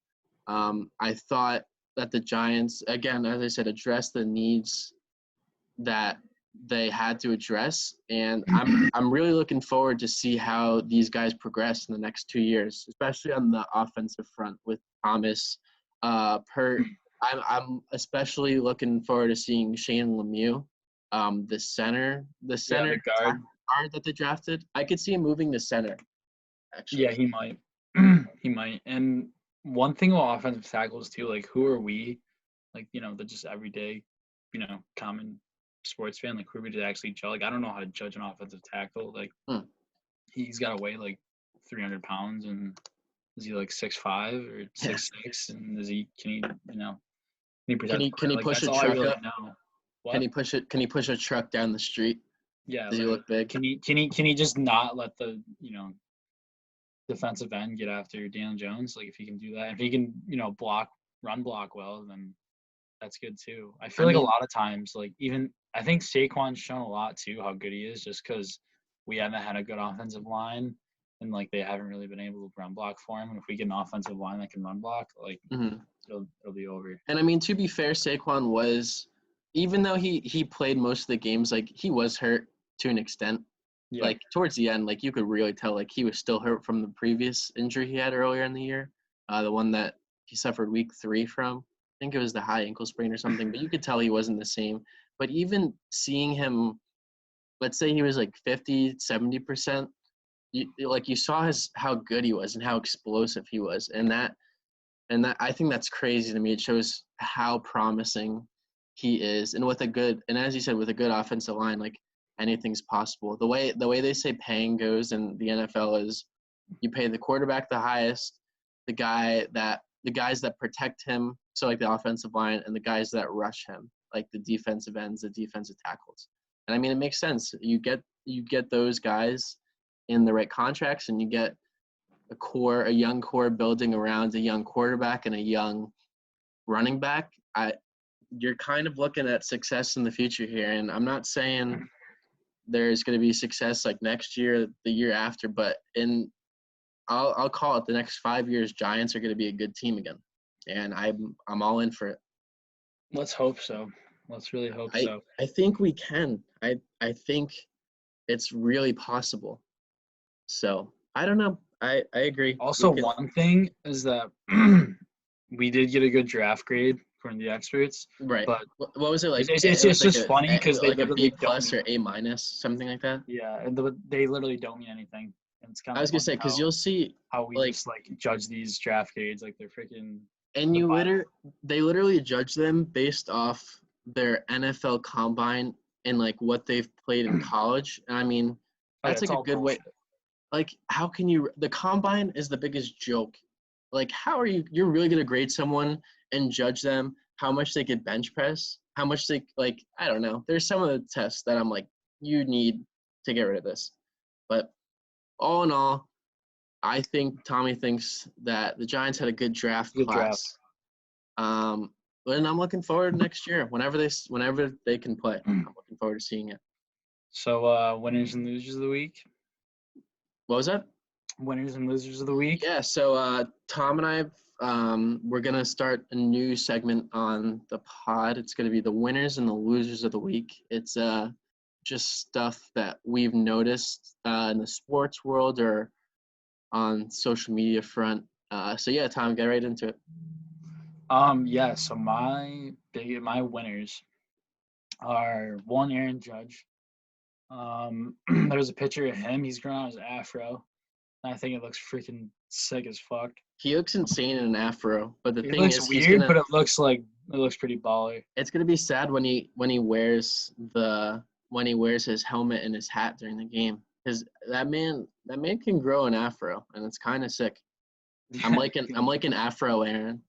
I thought that the Giants, again, as I said, addressed the needs that they had to address, and I'm really looking forward to see how these guys progress in the next 2 years, especially on the offensive front with Thomas, Pert. I'm especially looking forward to seeing Shane Lemieux, the center the guard. guard that they drafted. I could see him moving to center, actually. Yeah, he might. He might. And one thing about offensive tackles too, like who are we? Like, the just everyday, common sports fan, like who are we to actually judge? Like, I don't know how to judge an offensive tackle. Like he's got to weigh like 300 pounds, and is he like 6'5" or 6'6", and can he protect? Can he like, push that's a all I truck really up? know. What? Can he push a truck down the street? Yeah, Does he look big? Can he just not let the defensive end get after Dan Jones? Like if he can do that, if he can run block well, then that's good too. I feel like a lot of times, like even I think Saquon's shown a lot too how good he is, just because we haven't had a good offensive line, and like they haven't really been able to run block for him. And if we get an offensive line that can run block, like it'll be over. And I mean, to be fair, Saquon was, even though he played most of the games, like he was hurt to an extent. Yeah. Like towards the end, like you could really tell like he was still hurt from the previous injury he had earlier in the year, the one that he suffered week 3 from. I think it was the high ankle sprain or something, but you could tell he wasn't the same. But even seeing him, let's say he was like 50, 70%, you saw how good he was and how explosive he was. And that I think that's crazy to me. It shows how promising he is. And as you said, with a good offensive line, like anything's possible. The way they say paying goes in the NFL is you pay the quarterback the highest, the guys that protect him, so like the offensive line, and the guys that rush him, like the defensive ends, the defensive tackles. And I mean, it makes sense. You get those guys in the right contracts, and you get a young core building around a young quarterback and a young running back. You're kind of looking at success in the future here, and I'm not saying there's going to be success like next year, the year after, but I'll call it the next 5 years, Giants are going to be a good team again, and I'm all in for it. Let's hope so. Let's really hope so. I think we can. I think it's really possible. So I don't know. I agree. Also, one thing is that we did get a good draft grade from the experts. Right. But what was it like? It's just funny because they like a literally B+ or A-, something like that. Yeah, and they literally don't mean anything. And it's kind of. I was gonna say because you'll see how we just like judge these draft grades like they're freaking. And they literally judge them based off their NFL combine and like what they've played in college. And I mean, that's like a good way. Like, how can you? The combine is the biggest joke. Like, how are you're really gonna grade someone and judge them how much they could bench press, how much they like? I don't know. There's some of the tests that I'm like, you need to get rid of this. But all in all, I think Tommy thinks that the Giants had a good draft class. And I'm looking forward to next year whenever they can play. I'm looking forward to seeing it. So, winners and losers of the week. What was that? Winners and losers of the week. Yeah. So Tom and I, we're gonna start a new segment on the pod. It's gonna be the winners and the losers of the week. It's just stuff that we've noticed in the sports world or on social media front. So yeah, Tom, get right into it. Yeah. So my winners are one, Aaron Judge. There's a picture of him. He's growing out his afro. And I think it looks freaking sick as fuck. He looks insane in an afro, but it looks weird, but it looks pretty baller. It's gonna be sad when he wears his helmet and his hat during the game, because that man can grow an afro, and it's kind of sick. I'm like an afro Aaron.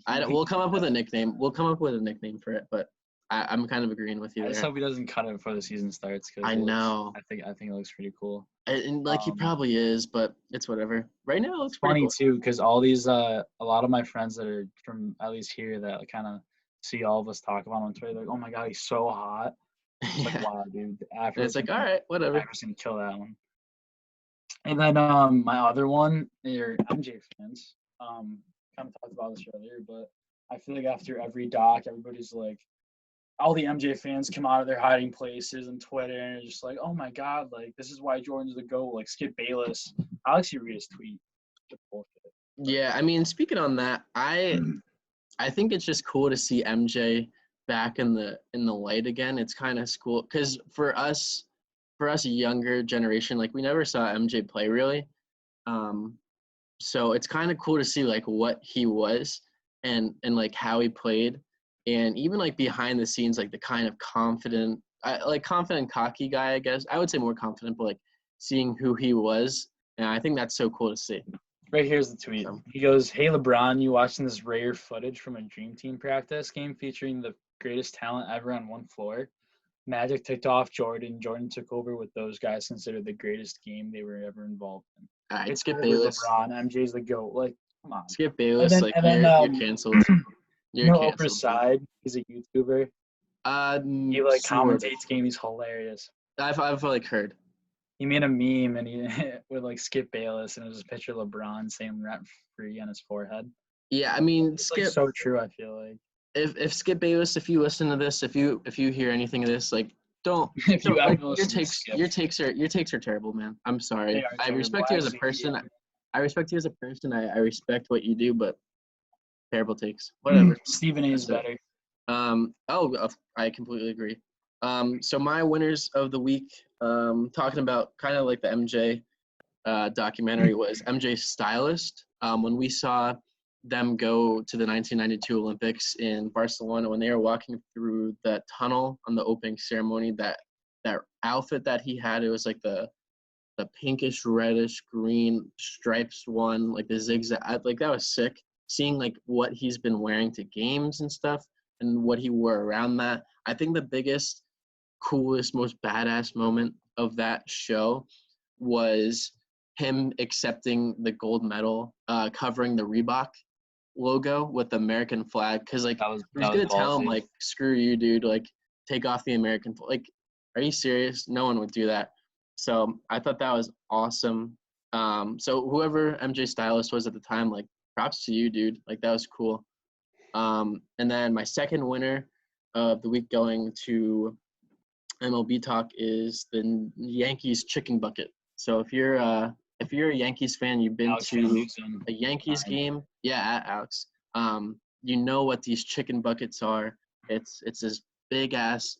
We'll come up with a nickname. We'll come up with a nickname for it, but I'm kind of agreeing with you. I just hope he doesn't cut it before the season starts. I know. I think it looks pretty cool. And he probably is, but it's whatever. Right now, it looks funny cool. too, because all these a lot of my friends that are from at least here that kind of see all of us talk about on Twitter, like, oh my god, he's so hot. It's like, Yeah. wow, dude. And it's like, all right, whatever. Afro's gonna kill that one. And then my other one, they're MJ fans. Kind of talked about this earlier, but I feel like after every doc, everybody's like, all the MJ fans come out of their hiding places on Twitter and are just like, oh my god, like this is why Jordan's the GOAT. Like Skip Bayless. I'll actually read his tweet. It's bullshit. Yeah, I mean, speaking on that, I think it's just cool to see MJ back in the light again. It's kind of cool because for us a younger generation, like we never saw MJ play really. So it's kind of cool to see like what he was and like how he played, and even like behind the scenes, like the kind of confident, confident, cocky guy. I guess I would say more confident, but like seeing who he was, and I think that's so cool to see. Right here's the tweet. He goes, "Hey LeBron, you watching this rare footage from a Dream Team practice game featuring the greatest talent ever on one floor? Magic ticked off Jordan. Jordan took over with those guys considered the greatest game they were ever involved in. All right, It's Skip over Bayless. LeBron. MJ's the GOAT. Like, come on. Skip Bayless, you're canceled. You're Oprah's canceled. side. He's a YouTuber. He like commentates games. He's hilarious. I've like heard. He made a meme and he with like Skip Bayless and it was a picture of LeBron saying rent free on his forehead. Yeah, I mean, it's Skip. Like so true. I feel like if Skip Bayless, if you listen to this, if you hear anything of this, like don't. If you like, ever your takes are terrible, man. I'm sorry. I respect you as a person. I respect you as a person. I respect what you do, but terrible takes. Whatever. Stephen A is better. I completely agree. So my winners of the week, talking about kind of like the MJ documentary, was MJ Stylist. When we saw them go to the 1992 Olympics in Barcelona, when they were walking through that tunnel on the opening ceremony, that outfit that he had, it was like the pinkish, reddish, green stripes one, like the zigzag, like that was sick. Seeing like what he's been wearing to games and stuff and what he wore around that. I think the biggest, coolest, most badass moment of that show was him accepting the gold medal, covering the Reebok logo with the American flag. Because like who's gonna tell him like, screw you, dude, like take off the American flag? Like, are you serious? No one would do that. So I thought that was awesome. So whoever MJ Stylist was at the time, like props to you, dude. Like that was cool. And then my second winner of the week going to MLB Talk is the Yankees chicken bucket. So if you're a Yankees fan, you've been to a Yankees game, at Alex. You know what these chicken buckets are. It's this big ass,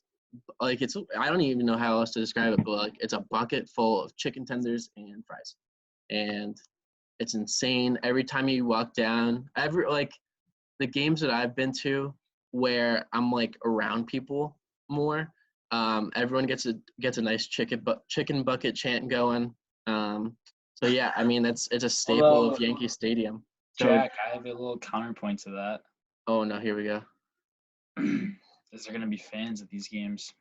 like I don't even know how else to describe it, but like it's a bucket full of chicken tenders and fries, and it's insane. Every time you walk down, the games that I've been to where I'm like around people more, everyone gets a nice chicken bucket chant going. So yeah, I mean it's a staple of Yankee Stadium. So, Jack, I have a little counterpoint to that. Oh no, here we go. Is there gonna be fans at these games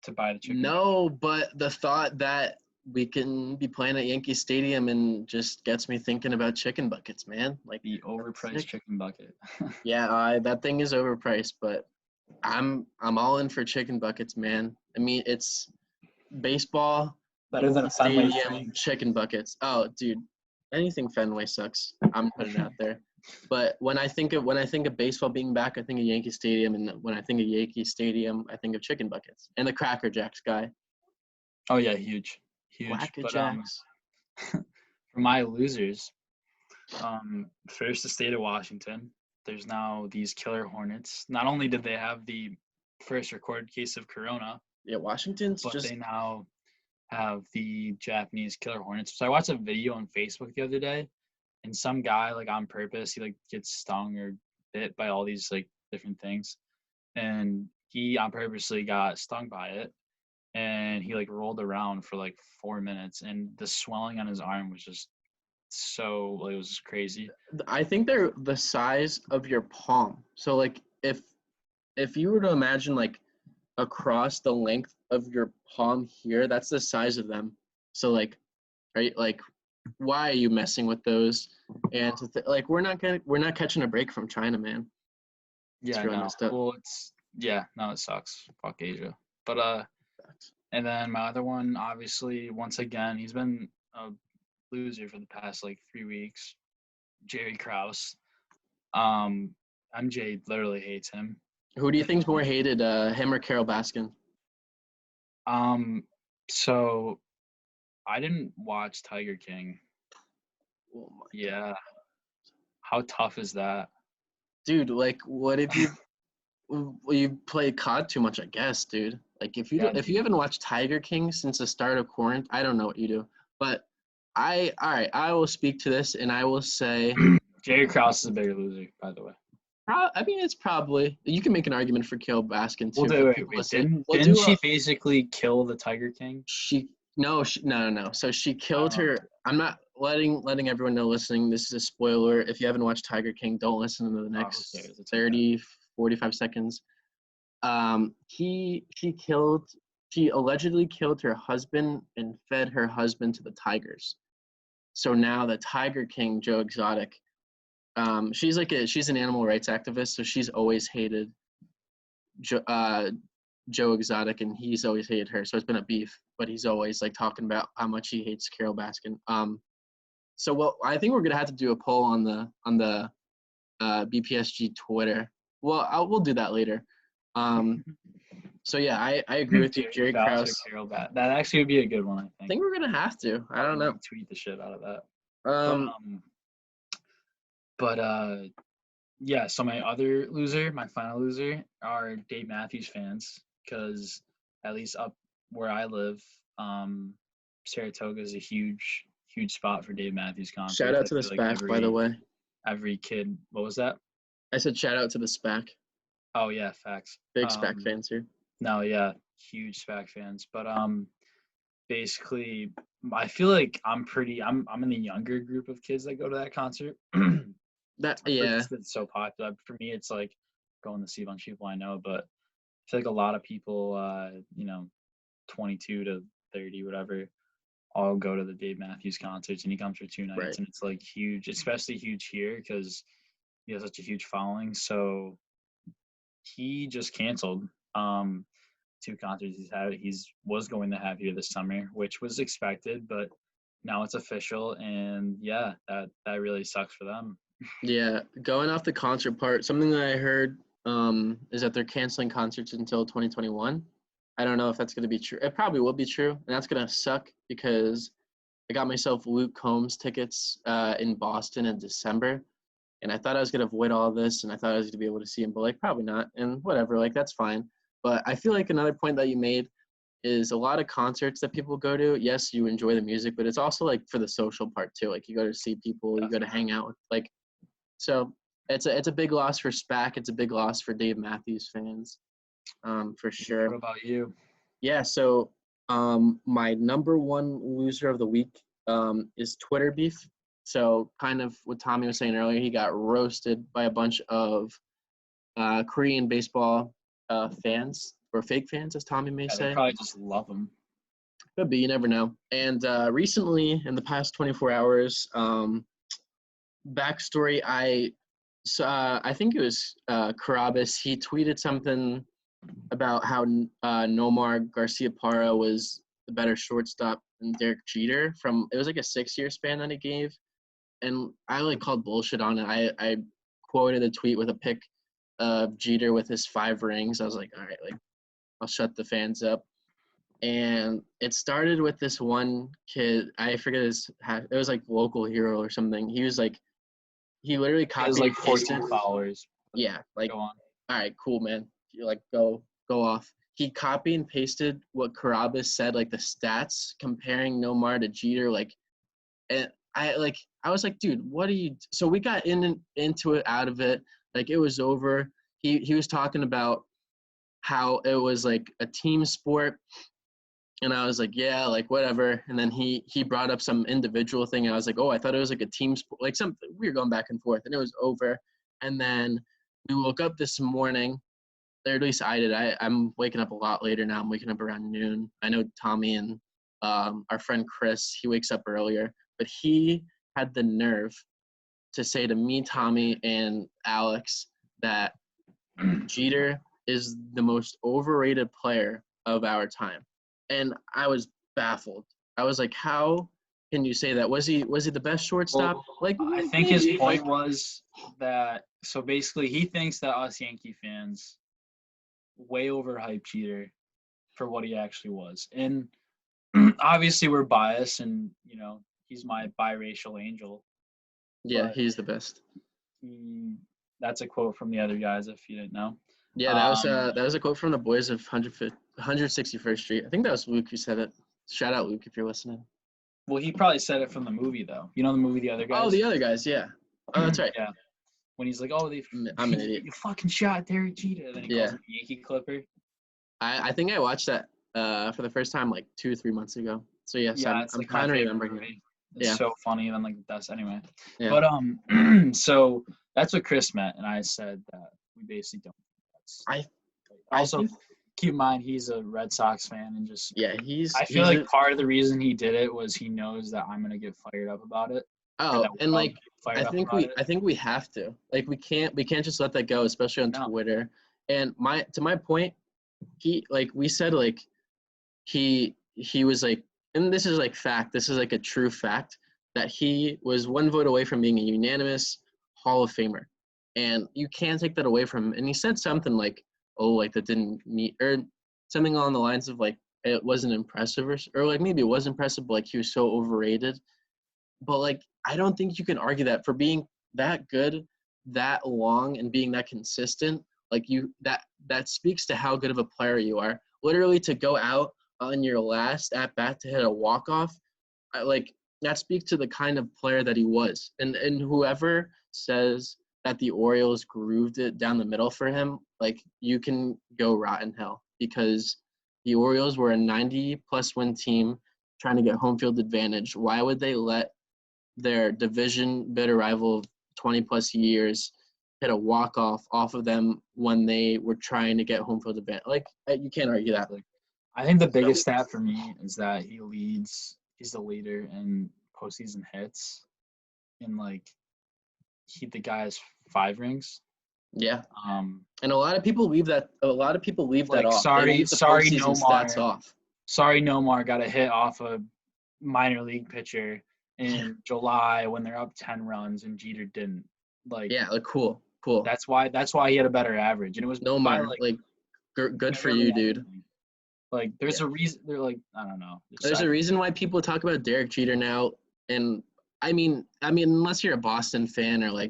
to buy the chicken? No, but the thought that we can be playing at Yankee Stadium and just gets me thinking about chicken buckets, man. Like the overpriced chicken bucket. Yeah, that thing is overpriced, but I'm all in for chicken buckets, man. I mean, it's baseball, better than a stadium, chicken buckets. Oh, dude, anything Fenway sucks. I'm putting it out there. But when I think of baseball being back, I think of Yankee Stadium, and when I think of Yankee Stadium, I think of chicken buckets and the Cracker Jacks guy. Oh yeah, huge. Cracker Jacks. For my losers, first the state of Washington. There's now these killer hornets. Not only did they have the first recorded case of corona, Washington's but they now have the Japanese killer hornets. So I watched a video on Facebook the other day, and some guy, like on purpose, he like gets stung or bit by all these like different things, and he on purposely got stung by it, and he like rolled around for like 4 minutes, and the swelling on his arm was just so like, it was just crazy. I think they're the size of your palm. So like if you were to imagine like across the length of your palm here, that's the size of them. So like, right, like why are you messing with those? And like we're not catching a break from China, man. Yeah, no. Well, it sucks. Fuck Asia. But and then my other one, obviously, once again, he's been a loser for the past like 3 weeks. Jerry Krause. MJ literally hates him. Who do you think's more hated, him or Carol Baskin? So I didn't watch Tiger King. Oh my Yeah. How tough is that? dude, like, what if you play COD too much? I guess, dude. Like, if Yeah, you haven't watched Tiger King since the start of quarantine, I don't know what you do. But all right, I will speak to this, and I will say, Jerry Krause is a bigger loser, by the way. I mean, it's probably you can make an argument for Carol Baskin too. Well, But wait. people listen. Didn't she basically kill the Tiger King? No. So she killed Oh, her. I'm not letting everyone know listening. This is a spoiler. If you haven't watched Tiger King, don't listen to the who next cares? It's 30, 45 seconds. She allegedly killed her husband and fed her husband to the tigers. So now the Tiger King, Joe Exotic, she's an animal rights activist, so she's always hated Joe Exotic, and he's always hated her. So it's been a beef, but he's always like talking about how much he hates Carol Baskin. So I think we're gonna have to do a poll on the BPSG Twitter. Well, we'll do that later. So yeah, I agree with you, Jerry Krause. That actually would be a good one, I think. I think we're gonna have to. I don't know. Tweet the shit out of that. Yeah. So my other loser, my final loser, are Dave Matthews fans, because at least up where I live, Saratoga is a huge spot for Dave Matthews concerts. Shout out to the SPAC, by the way. Every kid. What was that? I said shout out to the SPAC. Oh yeah, facts. Big SPAC fans here. No, yeah, huge SPAC fans. But basically, I feel like I'm in the younger group of kids that go to that concert. It's so popular. For me, it's like going to see a bunch of people I know, but I feel like a lot of people, 22 to 30, whatever, all go to the Dave Matthews concerts, and he comes for 2 nights, right. And it's like huge, especially huge here because he has such a huge following. So he just canceled 2 concerts he was going to have here this summer, which was expected, but now it's official, and yeah, that really sucks for them. Yeah, going off the concert part, something that I heard is that they're canceling concerts until 2021. I don't know if that's going to be true. It probably will be true, and that's going to suck because I got myself Luke Combs tickets in Boston in December, and I thought I was going to avoid all this, and I thought I was going to be able to see him, but like probably not, and whatever, like that's fine. But I feel like another point that you made is a lot of concerts that people go to. Yes, you enjoy the music, but it's also like for the social part too. Like you go to see people, you go to hang out with so it's a big loss for SPAC. It's a big loss for Dave Matthews fans, for sure. What about you? Yeah, so my number one loser of the week is Twitter beef. So kind of what Tommy was saying earlier, he got roasted by a bunch of Korean baseball fans, or fake fans, as Tommy may say. They probably just love him. Could be, you never know. And recently, in the past 24 hours, backstory, I think it was Carabas. He tweeted something about how Nomar Garciaparra was the better shortstop than Derek Jeter. It was like a 6-year span that he gave, and I called bullshit on it. I quoted a tweet with a pic of Jeter with his 5 rings. I was like, all right, I'll shut the fans up. And it started with this one kid. I forget it was like local hero or something. He was like, he literally copied and pasted. 14 followers. Yeah, go on. All right, cool, man. You go off. He copied and pasted what Carabas said, like the stats comparing Nomar to Jeter, and I was like, dude, what are you? So we got into it, out of it, it was over. He was talking about how it was like a team sport. And I was like, yeah, whatever. And then he brought up some individual thing. And I was like, oh, I thought it was like a team sport, something. We were going back and forth, and it was over. And then we woke up this morning, or at least I did. I'm waking up a lot later now. I'm waking up around noon. I know Tommy and our friend Chris, he wakes up earlier. But he had the nerve to say to me, Tommy, and Alex that Jeter is the most overrated player of our time. And I was baffled. I was like, how can you say that? Was he the best shortstop? Well, Like, I think his maybe. point was that so basically he thinks that us Yankee fans way overhyped Jeter for what he actually was. And obviously we're biased and he's my biracial angel. Yeah, But he's the best. that's a quote from the other guys if you didn't know. Yeah, that was a quote from the boys of 161st Street. I think that was Luke who said it. Shout out Luke if you're listening. Well, he probably said it from the movie though. You know the movie The Other Guys? Oh, the other guys, yeah. Oh, that's right. Yeah. When he's like, "Oh, I'm an idiot. You fucking shot Derek Jeter," and then he calls him a Yankee Clipper. I think I watched that for the first time like 2 or 3 months ago. So yes, Yeah, I'm kind of remembering it. It's so funny and like that's anyway. Yeah. But so that's what Chris meant, and I said that we basically don't. Also, keep in mind he's a Red Sox fan and just I feel like part of the reason he did it was he knows that I'm gonna get fired up about it. Oh, and like I think we have to. Like we can't just let that go, especially on Twitter. And to my point, he we said he was like, and this is like fact. This is like a true fact that he was one vote away from being a unanimous Hall of Famer, and you can't take that away from him. And he said something like, "Oh, like that didn't meet," or something along the lines of like it wasn't impressive, or like maybe it was impressive, but like he was so overrated. But like I don't think you can argue that for being that good, that long, and being that consistent. Like that speaks to how good of a player you are. Literally to go out on your last at bat to hit a walk-off, that speaks to the kind of player that he was. And whoever says that the Orioles grooved it down the middle for him, like you can go rot in hell, because the Orioles were a 90-plus win team trying to get home field advantage. Why would they let their division bitter rival of 20-plus years hit a walk-off off of them when they were trying to get home field advantage? Like, you can't argue that. I think the biggest stat for me is that he's the leader in postseason hits, and the guy has 5 rings. Yeah. And a lot of people leave that off. Sorry, Nomar. Stats off. Sorry, Nomar got a hit off a minor league pitcher in July when they're up 10 runs and Jeter didn't. Cool. That's why he had a better average, and it was Nomar. Good for you, dude. There's a reason. They're I don't know. There's a reason why people talk about Derek Jeter now, and I mean, unless you're a Boston fan or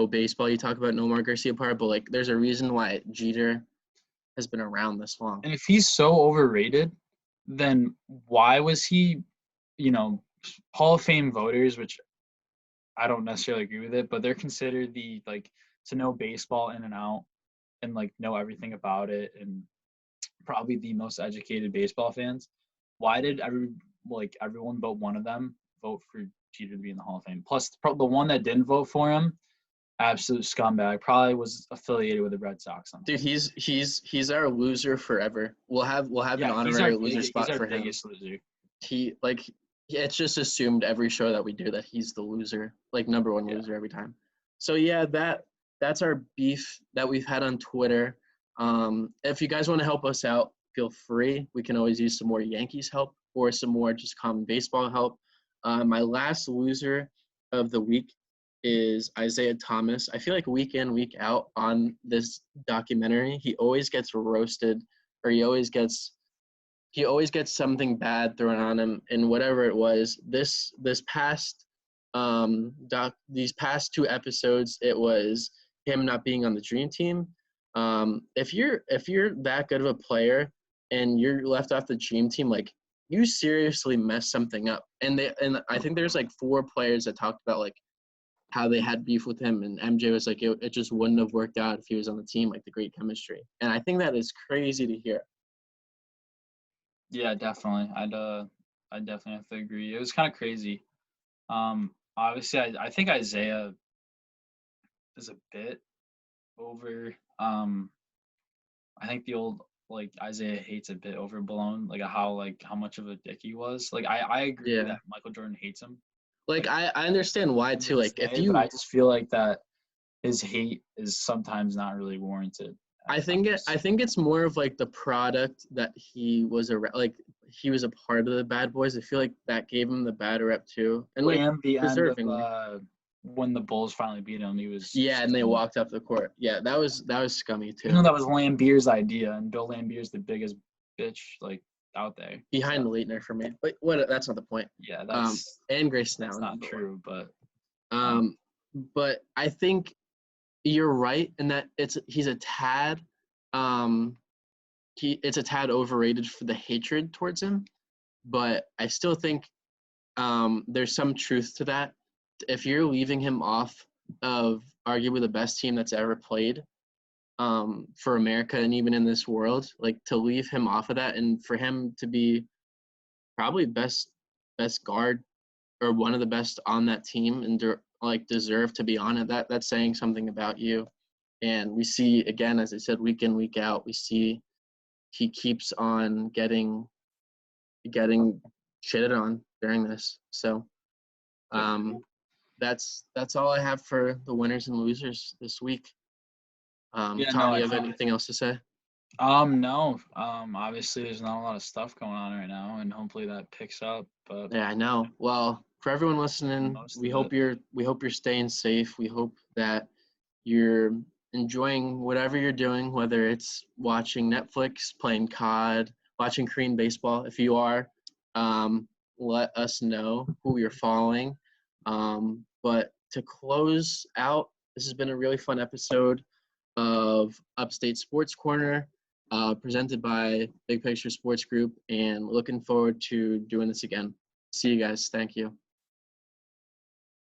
baseball, you talk about Nomar Garciaparra, but there's a reason why Jeter has been around this long. And if he's so overrated, then why was he, Hall of Fame voters, which I don't necessarily agree with it, but they're considered to know baseball in and out and know everything about it and probably the most educated baseball fans. Why did everyone but one of them vote for Jeter to be in the Hall of Fame? Plus, the one that didn't vote for him, absolute scumbag, probably was affiliated with the Red Sox. Dude, he's our loser forever. We'll have an honorary loser spot for him. Biggest loser. It's just assumed every show that we do that he's the loser, number one loser every time. So yeah, that's our beef that we've had on Twitter. If you guys want to help us out, feel free. We can always use some more Yankees help or some more just common baseball help. My last loser of the week is Isaiah Thomas. I feel like week in, week out on this documentary, he always gets roasted, or he always gets something bad thrown on him, and whatever it was. These past 2 episodes, it was him not being on the dream team. If you're that good of a player and you're left off the dream team, you seriously messed something up. And I think there's 4 players that talked about how they had beef with him, and MJ was like, it just wouldn't have worked out if he was on the team, the great chemistry. And I think that is crazy to hear. Yeah, definitely. I definitely have to agree. It was kind of crazy. Obviously, I think Isaiah is a bit over. I think the old Isaiah hates a bit overblown. How much of a dick he was. I agree that Michael Jordan hates him. I understand why too. But I just feel that his hate is sometimes not really warranted I think it's more of like the product that he was he was a part of the Bad Boys. I feel like that gave him the bad rep too, and like the end deservingly. of when the Bulls finally beat him, he was And they walked up the court. Yeah, that was scummy too. You know, that was Lambier's idea, and Bill Lambier's the biggest bitch like out there. Behind Leitner for me, but that's not the point. Yeah, that's and Grace now. That's not true, but but I think you're right in that he's a tad it's a tad overrated for the hatred towards him, but I still think there's some truth to that. If you're leaving him off of arguably the best team that's ever played for America and even in this world, like to leave him off of that and for him to be probably best guard or one of the best on that team and deserve to be on it, that's saying something about you. And we see, again, as I said, week in, week out, we see he keeps on getting shitted on during this. So that's all I have for the winners and losers this week. Tom, you have anything else to say? No. Obviously there's not a lot of stuff going on right now, and hopefully that picks up. But yeah, I know. Well, for everyone listening, we hope you're staying safe. We hope that you're enjoying whatever you're doing, whether it's watching Netflix, playing COD, watching Korean baseball. If you are, let us know who you're following. But to close out, this has been a really fun episode of Upstate Sports Corner, presented by Big Picture Sports Group, and looking forward to doing this again. See you guys. Thank you.